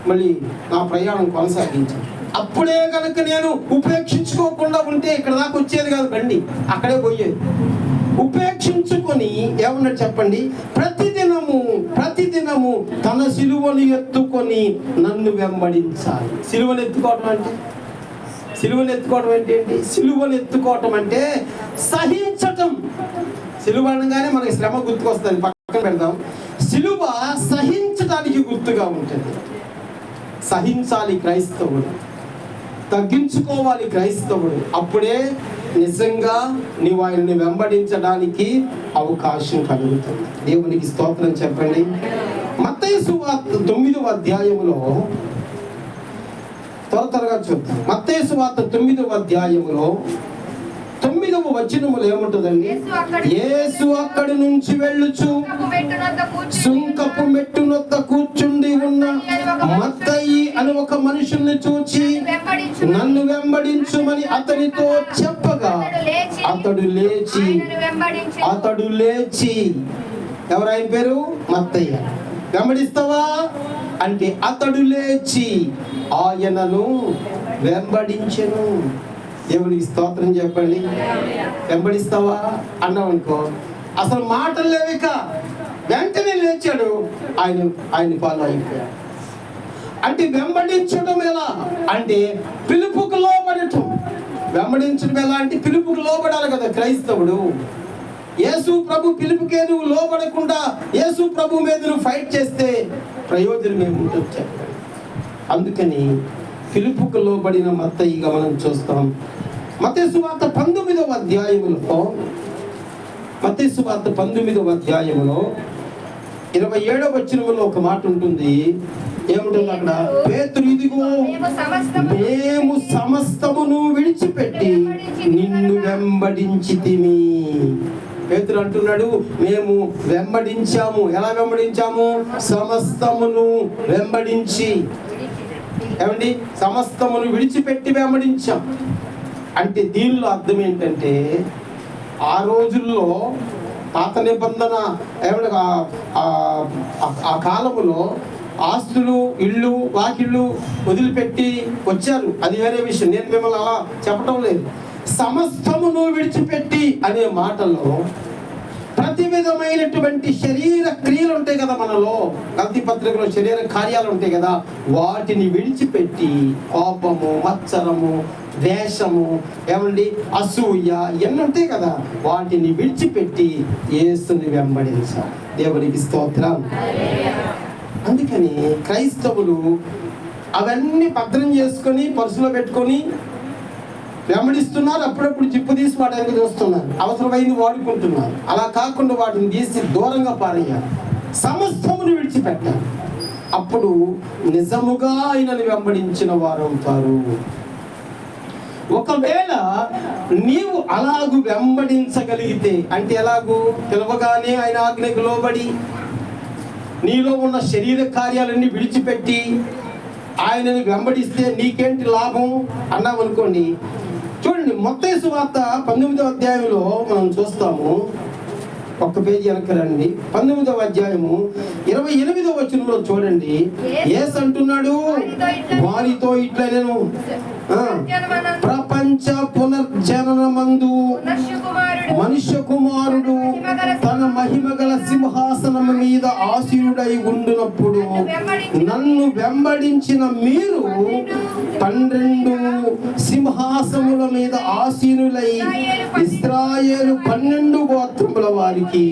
మళ్ళీ నా ప్రయాణం కొనసాగించాను. అప్పుడే కనుక నేను ఉపేక్షించుకోకుండా ఉంటే ఇక్కడ దాకా వచ్చేది కాదు బండి, అక్కడే పోయేది. ఉపేక్షించుకొని ఏమన్నాడు చెప్పండి, ప్రతిదినము తన సిలువను ఎత్తుకొని నన్ను వెంబడించాలి. సిలువను ఎత్తుకోవటం అంటే ఏంటి? సిలువను ఎత్తుకోవటం అంటే సహించటం. సిలువ అనగానే మనకి శ్రమ గుర్తుకొస్తుంది, పక్కన పెడదాం. సిలువ సహించడానికి గుర్తుగా ఉంటుంది. సహించాలి క్రైస్తవుడు, తగ్గించుకోవాలి క్రైస్తవుడు. అప్పుడే నిజంగా నీవు ఆయనని వెంబడించడానికి అవకాశం కలుగుతుంది. దేవునికి స్తోత్రం చెప్పండి. మత్తయి సువార్త 9వ అధ్యాయములో త్వరగా చూద్దాం. మత్తయి సువార్త 9వ అధ్యాయములో 9వ వచనములో ఏముంటుందండి? యేసు అక్కడి నుంచి వెళ్ళుచు సుంకపు మెట్టునొద్ద కూర్చుండి ఉన్న మత్తయి అని ఒక మనుషుల్ని చూచి నన్ను వెంబడించుమని అతనితో చెప్పగా అతడు లేచి ఎవరైన పేరు? మత్తయ్య. వెంబడిస్తావా అంటే అతడు లేచి ఆయనను వెంబడించెను. దేవునికి స్తోత్రం చెప్పండి. వెంబడిస్తావా అన్నావు అనుకో, అసలు మాటలు లేవిక వెంటనే లేచాడు, ఆయన ఫాలో అయిపోయాడు. అంటే వెంబడించడం ఎలా అంటే పిలుపుకు లోబడటం. వెంబడించడం ఎలా అంటే పిలుపుకు లోబడాలి కదా క్రైస్తవుడు. యేసు ప్రభు పిలుపుకే నువ్వు లోబడకుండా యేసు ప్రభు మీద నువ్వు ఫైట్ చేస్తే ప్రయోజనం ఏముంటుంది చెప్పండి. అందుకని పిలుపుకు లోబడిన మత్తయిగా మనం చూస్తాం. మత్తయి సువార్త 19వ అధ్యాయములో 27వ వచనములో ఒక మాట ఉంటుంది. ఏముంటుంది అక్కడ? పేతురు, ఇదిగో మేము సమస్తమును విడిచిపెట్టి నిన్ను వెంబడించితిమి. పేతురు అంటున్నాడు, మేము వెంబడించాము. ఎలా వెంబడించాము? సమస్తమును వెంబడించి. ఏమండి? సమస్తమును విడిచిపెట్టి వెంబడించాం అంటే దీనిలో అర్థం ఏంటంటే, ఆ రోజుల్లో పాత నిబంధన ఏమంటే ఆ కాలములో ఆస్తులు, ఇళ్ళు, వాకిళ్ళు వదిలిపెట్టి వచ్చారు. అది వేరే విషయం, నేను మిమ్మల్ని అలా చెప్పడం లేదు. సమస్తమును విడిచిపెట్టి అనే మాటలో ప్రతి విధమైనటువంటి శరీర క్రియలు ఉంటాయి కదా మనలో. గల్తీ పత్రికలో శరీర కార్యాలు ఉంటాయి కదా, వాటిని విడిచిపెట్టి కోపము, మత్సరము, ద్వేషము, ఏమండి అసూయ ఇవన్నీ ఉంటాయి కదా, వాటిని విడిచిపెట్టి యేసుని వెంబడించాలి. దేవునికి స్తోత్రం. అందుకని క్రైస్తవులు అవన్నీ భద్రం చేసుకొని పర్సులో పెట్టుకొని వెంబడిస్తున్నారు. అప్పుడప్పుడు జిప్పు తీసి వాటి చూస్తున్నారు, అవసరమైంది వాడుకుంటున్నారు. అలా కాకుండా వాటిని తీసి దూరంగా పారేయాలి, సమస్తమును విడిచిపెట్టాలి. అప్పుడు నిజముగా ఆయనను వెంబడించిన వారు అవుతారు. ఒకవేళ నీవు అలాగూ వెంబడించగలిగితే, అంటే ఎలాగూ? పిలవగానే ఆయన ఆజ్ఞకు లోబడి నీలో ఉన్న శరీర కార్యాలన్నీ విడిచిపెట్టి ఆయనను వెంబడిస్తే నీకేంటి లాభం అన్నామనుకోండి. చూడండి, మత్తయి సువార్త 19వ అధ్యాయంలో మనం చూస్తాము. ఒక్క పేజీ వెనక్కి రండి. 19వ అధ్యాయము 28వ వచనంలో చూడండి. యేసు అంటున్నాడు, వారితో ఇట్లా నేను ప్రపంచ పునర్జననమందు మనుష్య కుమారుడు తన మహిమ గల సింహాసనం మీద ఆసీనుడై ఉండునప్పుడు నన్ను వెంబడించిన మీరు 12 సింహాసముల మీద ఆసీనులై ఇశ్రాయేలు 12 గోత్రముల వారికి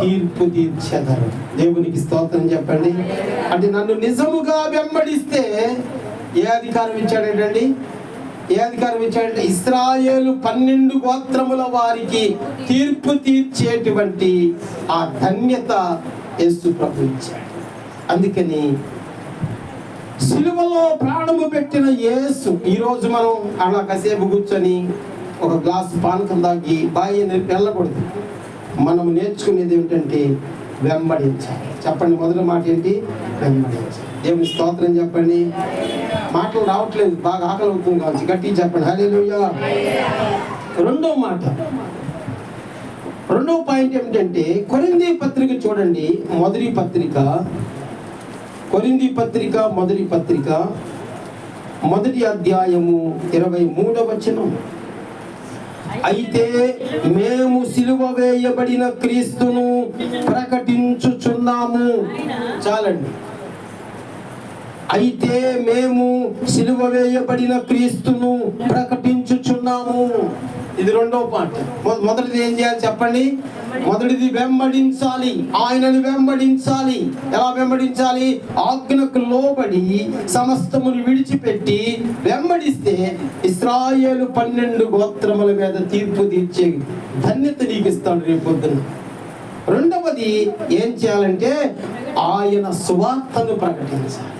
తీర్పు తీర్చెదరు. దేవునికి స్తోత్రం చెప్పండి. అంటే నన్ను నిజముగా వెంబడిస్తే ఏ అధికారం ఇచ్చాడేటండి? ఏ అధికారం ఇచ్చాడంటే ఇశ్రాయేలు 12 గోత్రముల వారికి తీర్పు తీర్చేటువంటి ఆ ధన్యత యేసు ప్రభు ఇచ్చాడు. అందుకని సిలువలో ప్రాణము పెట్టిన యేసు ఈరోజు మనం అలా కాసేపు కూర్చొని ఒక గ్లాసు పానకం తాగి బాయి వెళ్ళకూడదు. మనం నేర్చుకునేది ఏంటంటే వెంబడించాలి. చెప్పండి, మొదటి మాట ఏంటి? వెంబడించాలి. దేవుని స్తోత్రం చెప్పండి. మాటలు రావట్లేదు, బాగా ఆకలి అవుతుంది కావచ్చు, గట్టిగా చెప్పండి హల్లెలూయా. రెండవ పాయింట్ ఏమిటంటే కొరింథీ పత్రిక చూడండి. మొదటి పత్రిక కొరింథీ పత్రిక మొదటి అధ్యాయము 23వ వచనం. అయితే మేము సిలువ వేయబడిన క్రీస్తును ప్రకటించుచున్నాము. చాలండి. అయితే మేము సిలువ వేయబడిన క్రీస్తును ప్రకటించుచున్నాము. ఇది రెండవ పాట. మొదటిది ఏం చేయాలి చెప్పండి? మొదటిది వెంబడించాలి, ఆయనను వెంబడించాలి. ఎలా వెంబడించాలి? ఆజ్ఞకు లోబడి సమస్తమును విడిచిపెట్టి వెంబడిస్తే ఇశ్రాయేలు 12 గోత్రముల మీద తీర్పు తీర్చే ధన్యత నీకు ఇస్తాడు రేపు పొద్దున. రెండవది ఏం చేయాలంటే ఆయన సువార్తను ప్రకటించాలి.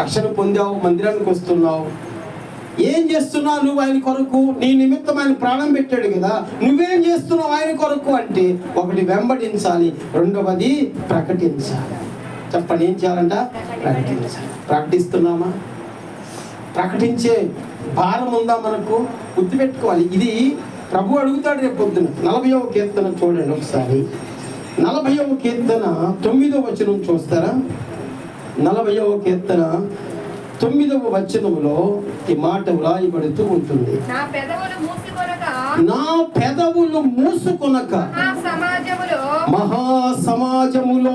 రక్షణ పొందావు, మందిరానికి వస్తున్నావు, ఏం చేస్తున్నావు నువ్వు ఆయన కొరకు? నీ నిమిత్తం ఆయన ప్రాణం పెట్టాడు కదా, నువ్వేం చేస్తున్నావు ఆయన కొరకు అంటే ఒకటి వెంబడించాలి, రెండవది ప్రకటించాలి. చెప్పండి, ఏం చేయాలంట? ప్రకటించాలి. ప్రకటిస్తున్నామా? ప్రకటించే భారం ఉందా మనకు? గుర్తుపెట్టుకోవాలి. ఇది ప్రభు అడుగుతాడు రేపు పొద్దున. 40వ కీర్తన చూడండి ఒకసారి. 40వ కీర్తన 9వ వచనం చూస్తారా? 40వ కీర్తన 9వ వచనంలో ఈ మాట వ్రాయబడుతూ ఉంటుంది. నా పెదవులు మూసుకొనక మహాసమాజములో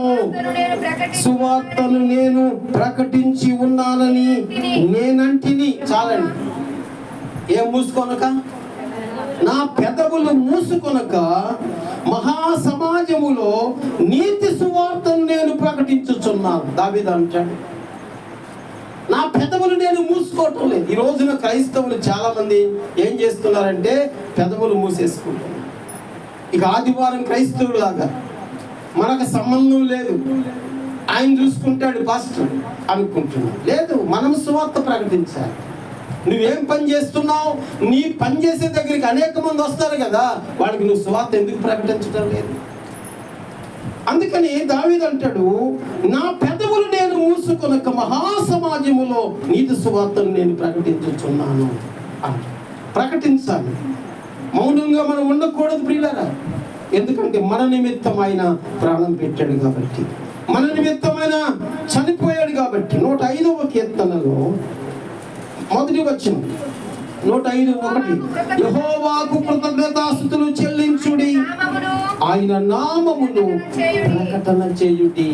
సువార్తను నేను ప్రకటించి ఉన్నానని నేనంటిని. చాలండి. ఏం మూసుకొనక? నా పెదవులు మూసుకొనక మహాసమాజములో నీతి సువార్తను నేను ప్రకటించుచున్నాను. దావీదు అంటాడు, నా పెదవులు నేను మూసుకోవటం లేదు. ఈ రోజున క్రైస్తవులు చాలా మంది ఏం చేస్తున్నారంటే పెదవులు మూసేసుకుంటున్నారు. ఇక ఆదివారం క్రైస్తవులు లాగా మనకు సంబంధం లేదు, ఆయన చూసుకుంటాడు పాస్టర్ అనుకుంటున్నాడు. లేదు, మనం సువార్త ప్రకటించాలి. నువ్వేం పని చేస్తున్నావు? నీ పని చేసే దగ్గరికి అనేక మంది వస్తారు కదా, వాళ్ళకి నువ్వు సువార్త ఎందుకు ప్రకటించడం లేదు? అందుకని దావీదు అంటాడు, నా పెదవులు నేను మూసుకొనక మహాసమాజములో నీతి సువార్తను నేను ప్రకటించుచున్నాను. ప్రకటించాలి. మౌనంగా మనం ఉండకూడదు ప్రియులారా. ఎందుకంటే మన నిమిత్తం ఆయన ప్రాణం పెట్టాడు కాబట్టి, మన నిమిత్తం ఆయన చనిపోయాడు కాబట్టి. 105వ కీర్తనలో మొదటి వచనం 105:1 యెహోవాకు కృతజ్ఞతాస్తుతులు చెల్లించుడి, ఆయన నామమును ప్రకటన చేయుడి.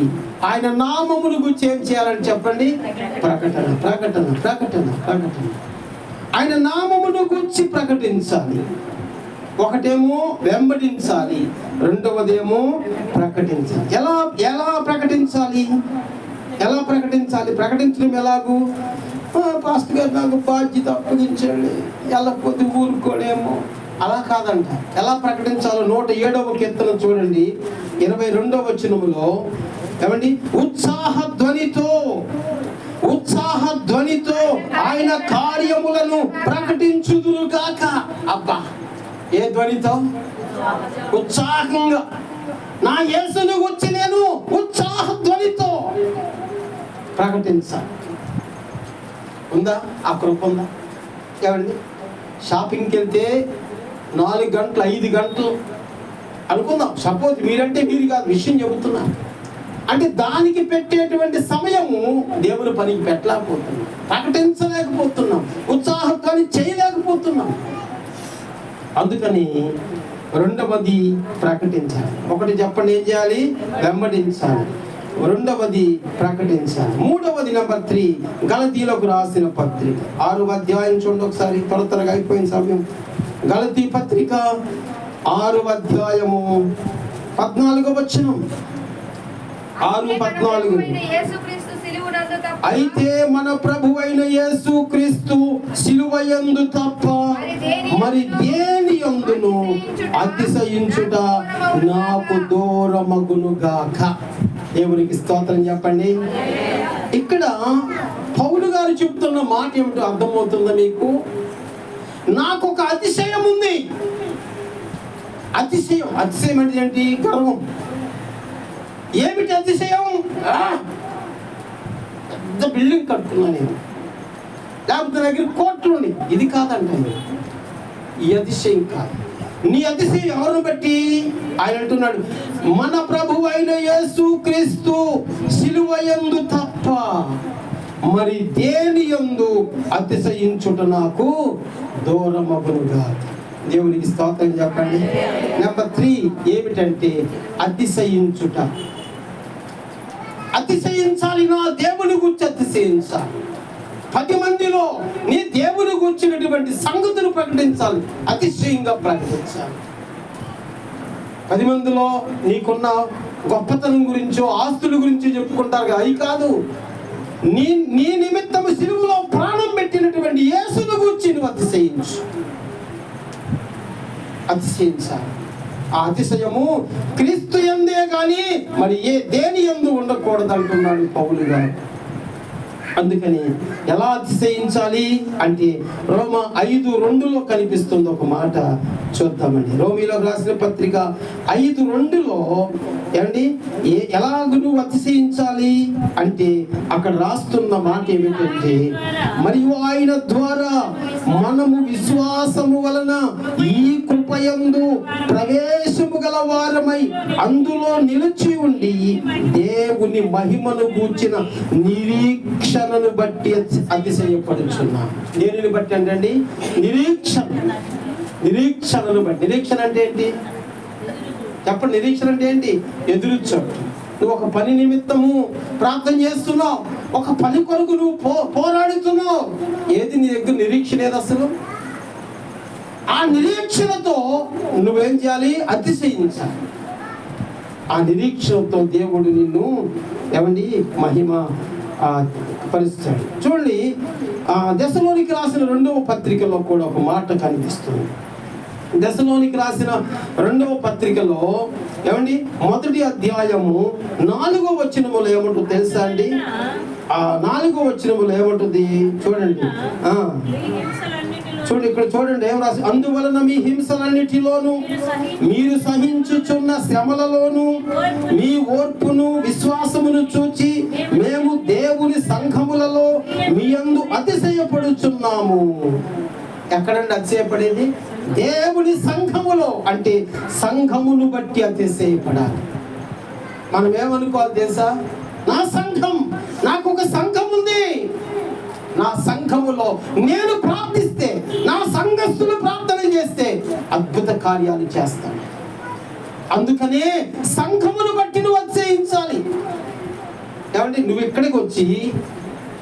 ఆయన నామమును గురించి ఏం చేయాలని చెప్పండి? ప్రకటన, ప్రకటన, ప్రకటన, ప్రకటన. ఆయన నామమును గురించి ప్రకటించాలి. ఒకటేమో వెంబడించాలి, రెండవదేమో ప్రకటించాలి. ఎలా ప్రకటించాలి? ఎలా ప్రకటించాలి? ప్రకటించడం ఎలాగూ? పాస్టర్ గారు నాకు బాధ్యత అప్పగించండి, వెళ్ళకపోతే ఊరుకోలేమో, అలా కాదంట. ఎలా ప్రకటించాలో 107వ కీర్తన చూడండి, 22వ వచనములో ఏమండి? ఉత్సాహ ధ్వనితో ఆయన కార్యములను ప్రకటించుదురుగాక. అబ్బా, ఏ ధ్వనితో? ఉత్సాహంగా నా యేసును గురించి నేను ఉత్సాహ ధ్వనితో ప్రకటించాలి. ఉందా? ఆ కృప ఉందా? ఏమండి, షాపింగ్కి వెళ్తే 4 గంటలు 5 గంటలు అనుకుందాం. సపోజ్ మీరంటే మీరు కాదు, విషయం చెబుతున్నా. అంటే దానికి పెట్టేటువంటి సమయము దేవుని పనికి పెట్టలేకపోతున్నాం, ప్రకటించలేకపోతున్నాం, ఉత్సాహకాన్ని చేయలేకపోతున్నాం. అందుకని రెండవది ప్రకటించాలి. ఒకటి చెప్పండి, ఏం చేయాలి? వెంబడించాలి. రెండవది ప్రకటించాలి. మూడవది నెంబర్ 3, గలతీలకు రాసిన పత్రిక 6వ అధ్యాయం చూడండి ఒకసారి, త్వరగా అయిపోయిన సమయం. గలతీ పత్రిక 6వ అధ్యాయము 14వ వచనం. 6:14. అయితే మన ప్రభువైన యేసుక్రీస్తు సిలువయందు తప్ప మరి దేని యందును అతిశయించుట నాకు దూరమగునుగాక. దేవునికి స్తోత్రం చెప్పండి. ఇక్కడ పౌలు గారు చెప్తున్న మాట ఏమిటో అర్థమవుతుందా మీకు? నాకు ఒక అతిశయం ఉంది. అతిశయం అంటే ఏంటి? గర్వం. ఏమిటి అతిశయం? పెద్ద బిల్డింగ్ కట్టుకున్నా నేను, లేకపోతే దగ్గర కోట్లు ఉన్నాయి. ఇది కాదంట ఈ అతిశయం. కాదు. నీ అతిశయం ఎవరిని బట్టి? ఆయన అంటున్నాడు, మన ప్రభువు అయిన యేసుక్రీస్తు సిలువయందు తప్ప మరి దేని యందు అతిశయించుట నాకు దూరమగునుగా. దేవునికి స్తోత్రం చెప్పండి. నెంబర్ 3 ఏమిటంటే అతిశయించుట. అతిశయించాలి, నా దేవుని గురించి అతిశయించాలి. 10 మందిలో నీ దేవుని గురించినటువంటి సంగతులు ప్రకటించాలి, అతిశయంగా ప్రకటించాలి. 10 మందిలో నీకున్న గొప్పతనం గురించో ఆస్తుల గురించి చెప్పుకుంటారు. అవి కాదు, నీ నిమిత్తం సిలువలో ప్రాణం పెట్టినటువంటి యేసుని గురించి నువ్వు అతిశయించాలి. ఆ అతిశయము క్రీస్తు యందే గాని మరి దేని యందు ఉండకూడదు అంటున్నాడు పౌలు గారు. అందుకని ఎలా అతిశయించాలి అంటే రోమా 5:2 కనిపిస్తుంది ఒక మాట, చూద్దామండి. రోమీలోకి రాసిన పత్రిక 5:2 ఏమండి ఎలాగ నువ్వు అతిశయించాలి అంటే అక్కడ రాస్తున్న మాట ఏమిటంటే, మరియు ఆయన ద్వారా మనము విశ్వాసము వలన ఈ కృపయందు ప్రవేశము గల వారమై అందులో నిలిచి ఉండి దేవుని మహిమను గూర్చిన నిరీక్షణను బట్టి అతిశయపడుచున్నాం. దేనిని బట్టి అంటే నిరీక్షణను బట్టి. నిరీక్షణ అంటే ఏంటి చెప్పండి? నిరీక్షణ అంటే ఏంటి? ఎదురుచూపు. నువ్వు ఒక పని నిమిత్తము ప్రార్థన చేస్తున్నావు, ఒక పని కొరకు నువ్వు పోరాడుతున్నావు. ఏది నీ దగ్గర నిరీక్షణ? ఏది అసలు? ఆ నిరీక్షణతో నువ్వేం చేయాలి? అతిశయించాలి. ఆ నిరీక్షణతో దేవుడు నిన్ను ఏమండి మహిమ పరిస్థితి. చూడండి, దశలోనికి రాసిన 2వ పత్రికలో కూడా ఒక మాట కనిపిస్తుంది. దశలోనికి రాసిన 2వ పత్రికలో ఏమండి 1వ అధ్యాయము 4వ వచనములో ఏమంటుందో తెలుసా అండి? ఆ 4వ వచనములో ఏమంటుంది చూడండి. చూడండి, ఇక్కడ చూడండి ఏం రాసి, అందువలన మీ హింసలన్నిటిలోను మీరు సహించుచున్న శ్రమలలోను మీ ఓర్పును విశ్వాసమును చూచి మేము దేవుని సంఘములలో మీ యందు అతిశయపడుచున్నాము. ఎక్కడండి అతిశయపడేది? దేవుని సంఘములో. అంటే సంఘమును బట్టి అతిశయపడాలి. మనం ఏమనుకోవాలి తెలుసా? నా సంఘం, నాకు ఒక సంఘం ఉంది, నా సంఘములో నేను ప్రార్థిస్తే, నా సంఘస్థులు ప్రార్థన చేస్తే అద్భుత కార్యాలు చేస్తాను. అందుకనే సంఘమును బట్టి నువ్వు అతిశయించాలి. ఏమంటే నువ్వు ఇక్కడికి వచ్చి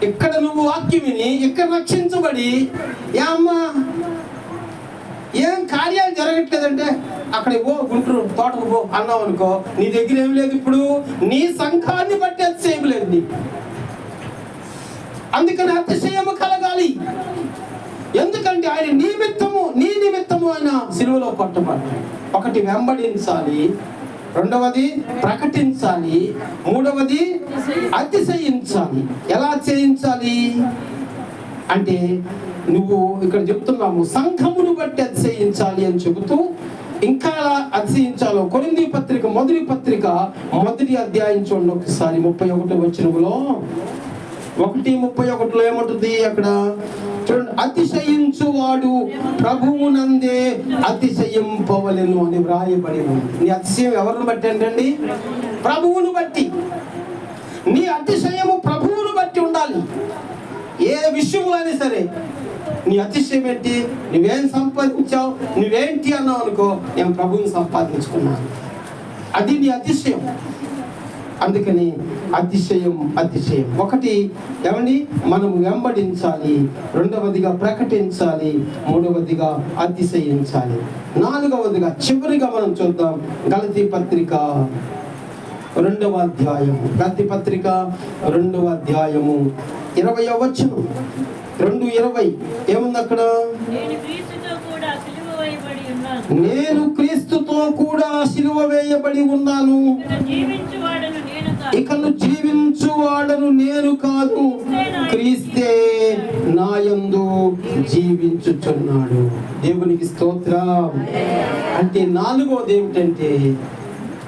ఇక్కడ నువ్వు వాక్యం విని ఇక్కడ రక్షించబడి అమ్మా ఏం కార్యాలు జరగట్లేదంటే అక్కడ పో, గుంటూరు తోటకు పో అన్నావు అనుకో, నీ దగ్గర ఏం లేదు. ఇప్పుడు నీ సంఘాన్ని బట్టి అతిశయం లేదు నీకు. అందుకని అతిశయము కలగాలి. ఎందుకంటే ఆయన నీ నిమిత్తము ఆయన సిలువలో కొట్టబడ్డాడు. ఒకటి వెంబడించాలి, రెండవది ప్రకటించాలి, మూడవది అతిశయించాలి. ఎలా అతిశయించాలి అంటే నువ్వు ఇక్కడ చెప్తున్నాము సంఘమును బట్టి అతిశయించాలి అని చెబుతూ ఇంకా అతిశయించాలో కొరింథీ పత్రిక 1వ అధ్యాయం చూడండి ఒకసారి 31వ వచనములో 1:31 ఏమంటుంది అక్కడ చూడండి, అతిశయించువాడు ప్రభువునందే అతిశయింపవలెను అని వ్రాయబడి ఉంది. నీ అతిశయం ఎవరిని బట్టి అంటండి? ప్రభువును బట్టి. నీ అతిశయము ప్రభువును బట్టి ఉండాలి. ఏ విషయంలో అయినా సరే నీ అతిశయం ఏంటి? నువ్వేం సంపాదించావు, నువ్వేంటి అన్నావు అనుకో, నేను ప్రభువుని సంపాదించుకున్నాను, అది నీ అతిశయం. అందుకని అతిశయం. ఒకటి ఏమండి, మనం వెంబడించాలి, రెండవదిగా ప్రకటించాలి, మూడవదిగా అతిశయించాలి, నాలుగవదిగా చివరిగా మనం చూద్దాం గలతీ పత్రిక 2వ అధ్యాయము. గలతీ పత్రిక 2వ అధ్యాయము 20వ వచనం. 2:20 ఏముంది అక్కడ? నేను క్రీస్తుతో కూడా సిలువ వేయబడి ఉన్నాను, ఇకను జీవించువాడను నేను కాదు, క్రీస్తే నాయందు జీవించుచున్నాడు. దేవునికి స్తోత్రం. అంటే నాలుగోది ఏమిటంటే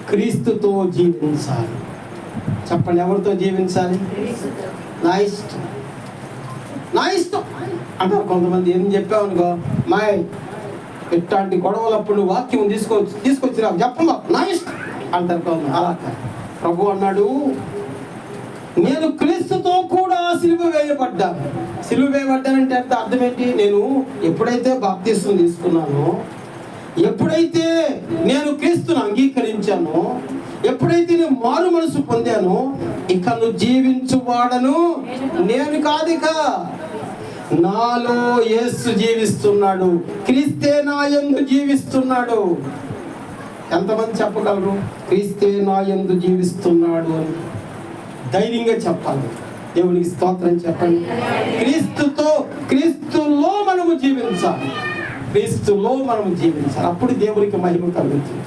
క్రీస్తుతో జీవించాలి. చెప్పండి, ఎవరితో జీవించాలి? నా ఇష్టం అంటారు కొంతమంది. ఏం చెప్పావనుకో, మా ఇట్లాంటి గొడవలప్పుడు వాక్యం తీసుకొచ్చి నాకు చెప్పమా, నా ఇష్టం అంటారు కొంతమంది. అలా ప్రభు అన్నాడు, నేను క్రీస్తుతో కూడా సిలువ వేయబడ్డాను. సిలువ వేయబడ్డానంటే అర్థం ఏంటి? నేను ఎప్పుడైతే బాప్తిస్మం తీసుకున్నానో, ఎప్పుడైతే నేను క్రీస్తును అంగీకరించానో, ఎప్పుడైతే నేను మారు మనసు పొందానో, ఇక నువ్వు జీవించువాడను నేను కాదు, ఇక నాలో యేసు జీవిస్తున్నాడు, క్రీస్తే నాయందు జీవిస్తున్నాడు. ఎంతమంది చెప్పగలరు క్రీస్తే నాయందు జీవిస్తున్నాడు అని? ధైర్యంగా చెప్పాలి. దేవునికి స్తోత్రం చెప్పండి. క్రీస్తులో మనము జీవించాలి. అప్పుడు దేవునికి మహిమ కలుగుతుంది.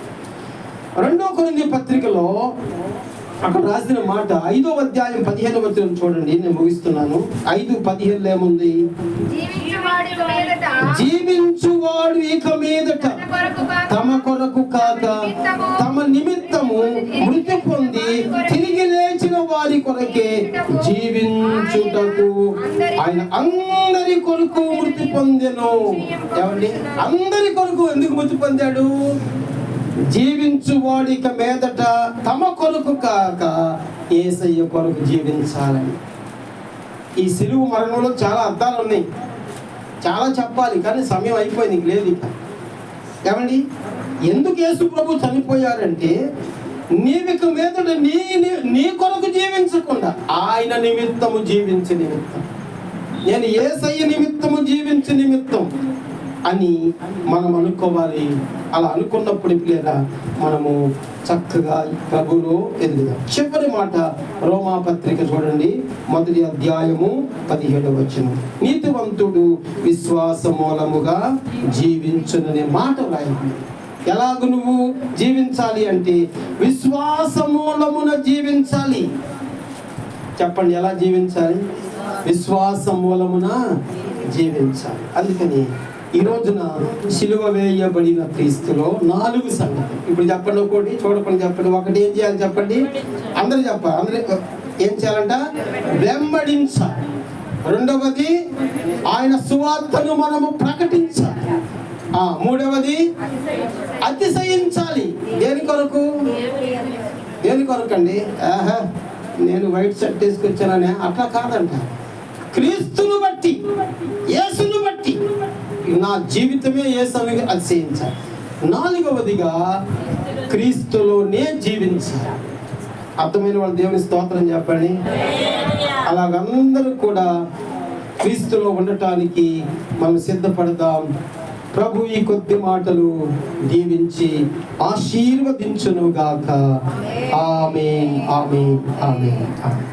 2వ కొరింథీ పత్రికలో అక్కడ రాసిన మాట 5వ అధ్యాయం 15వ వచనం చూడండి. నేను ముగిస్తున్నాను. 5:15 ఏముంది? జీవించువాడు ఇక మీదట తమ కొరకు కాక తమ నిమిత్తము మృతి పొంది తిరిగి లేచిన వారి కొరకే జీవించుటకు ఆయన అందరి కొరకు మృతి పొందెను. ఏమండి, అందరి కొరకు ఎందుకు మృతి పొందాడు? జీవించువాడు ఇక మీదట తమ కొరకు కాక యేసయ్య కొరకు జీవించాలని. ఈ సిలువ మరణంలో చాలా అర్థాలు ఉన్నాయి, చాలా చెప్పాలి, కానీ సమయం అయిపోయింది, ఇంక లేదు ఇక. ఏమండి, ఎందుకు యేసు ప్రభు చనిపోయారంటే నీవిక మీదట నీ కొరకు జీవించకుండా ఆయన నిమిత్తము జీవించే నిమిత్తం, నేను యేసయ్య నిమిత్తము జీవించే నిమిత్తం అని మనం అనుకోవాలి. అలా అనుకున్నప్పుడు లేదా మనము చక్కగా ప్రభువులో ఎదుగుదాం. చివరి మాట రోమా పత్రిక చూడండి, 1వ అధ్యాయము 17వ వచనం. నీతివంతుడు విశ్వాస మూలముగా జీవించుననే మాట రాయబడింది. ఎలాగ నువ్వు జీవించాలి అంటే విశ్వాస మూలమున జీవించాలి. చెప్పండి, ఎలా జీవించాలి? విశ్వాస మూలమున జీవించాలి. అందుకని ఈ రోజున సిలువ వేయబడిన క్రీస్తులో 4 సంగతులు. ఇప్పుడు చెప్పండి, ఒకటి చూడకుండా చెప్పండి. ఒకటి ఏం చేయాలి చెప్పండి? అందరూ చెప్పాలి. అందరూ ఏం చేయాలంట? వెంబడించాలి. రెండవది ఆయన సువార్తను మనము ప్రకటించాలి. మూడవది అతిశయించాలి. దేని కొరకు అండి? నేను వైట్ షర్ట్ వేసుకొచ్చానని అట్లా కాదంట. క్రీస్తును బట్టి, యేసును బట్టి నా జీవితమే యేసుని అతిశయించాలి. 4వదిగా క్రీస్తులోనే జీవించాలి. అర్థమైన వాళ్ళు దేవుని స్తోత్రం చెప్పండి. అలాగందరూ కూడా క్రీస్తులో ఉండటానికి మనం సిద్ధపడదాం. ప్రభు ఈ కొద్ది మాటలు దీవించి ఆశీర్వదించును గాక. ఆమేన్, ఆమేన్, ఆమేన్, ఆమేన్.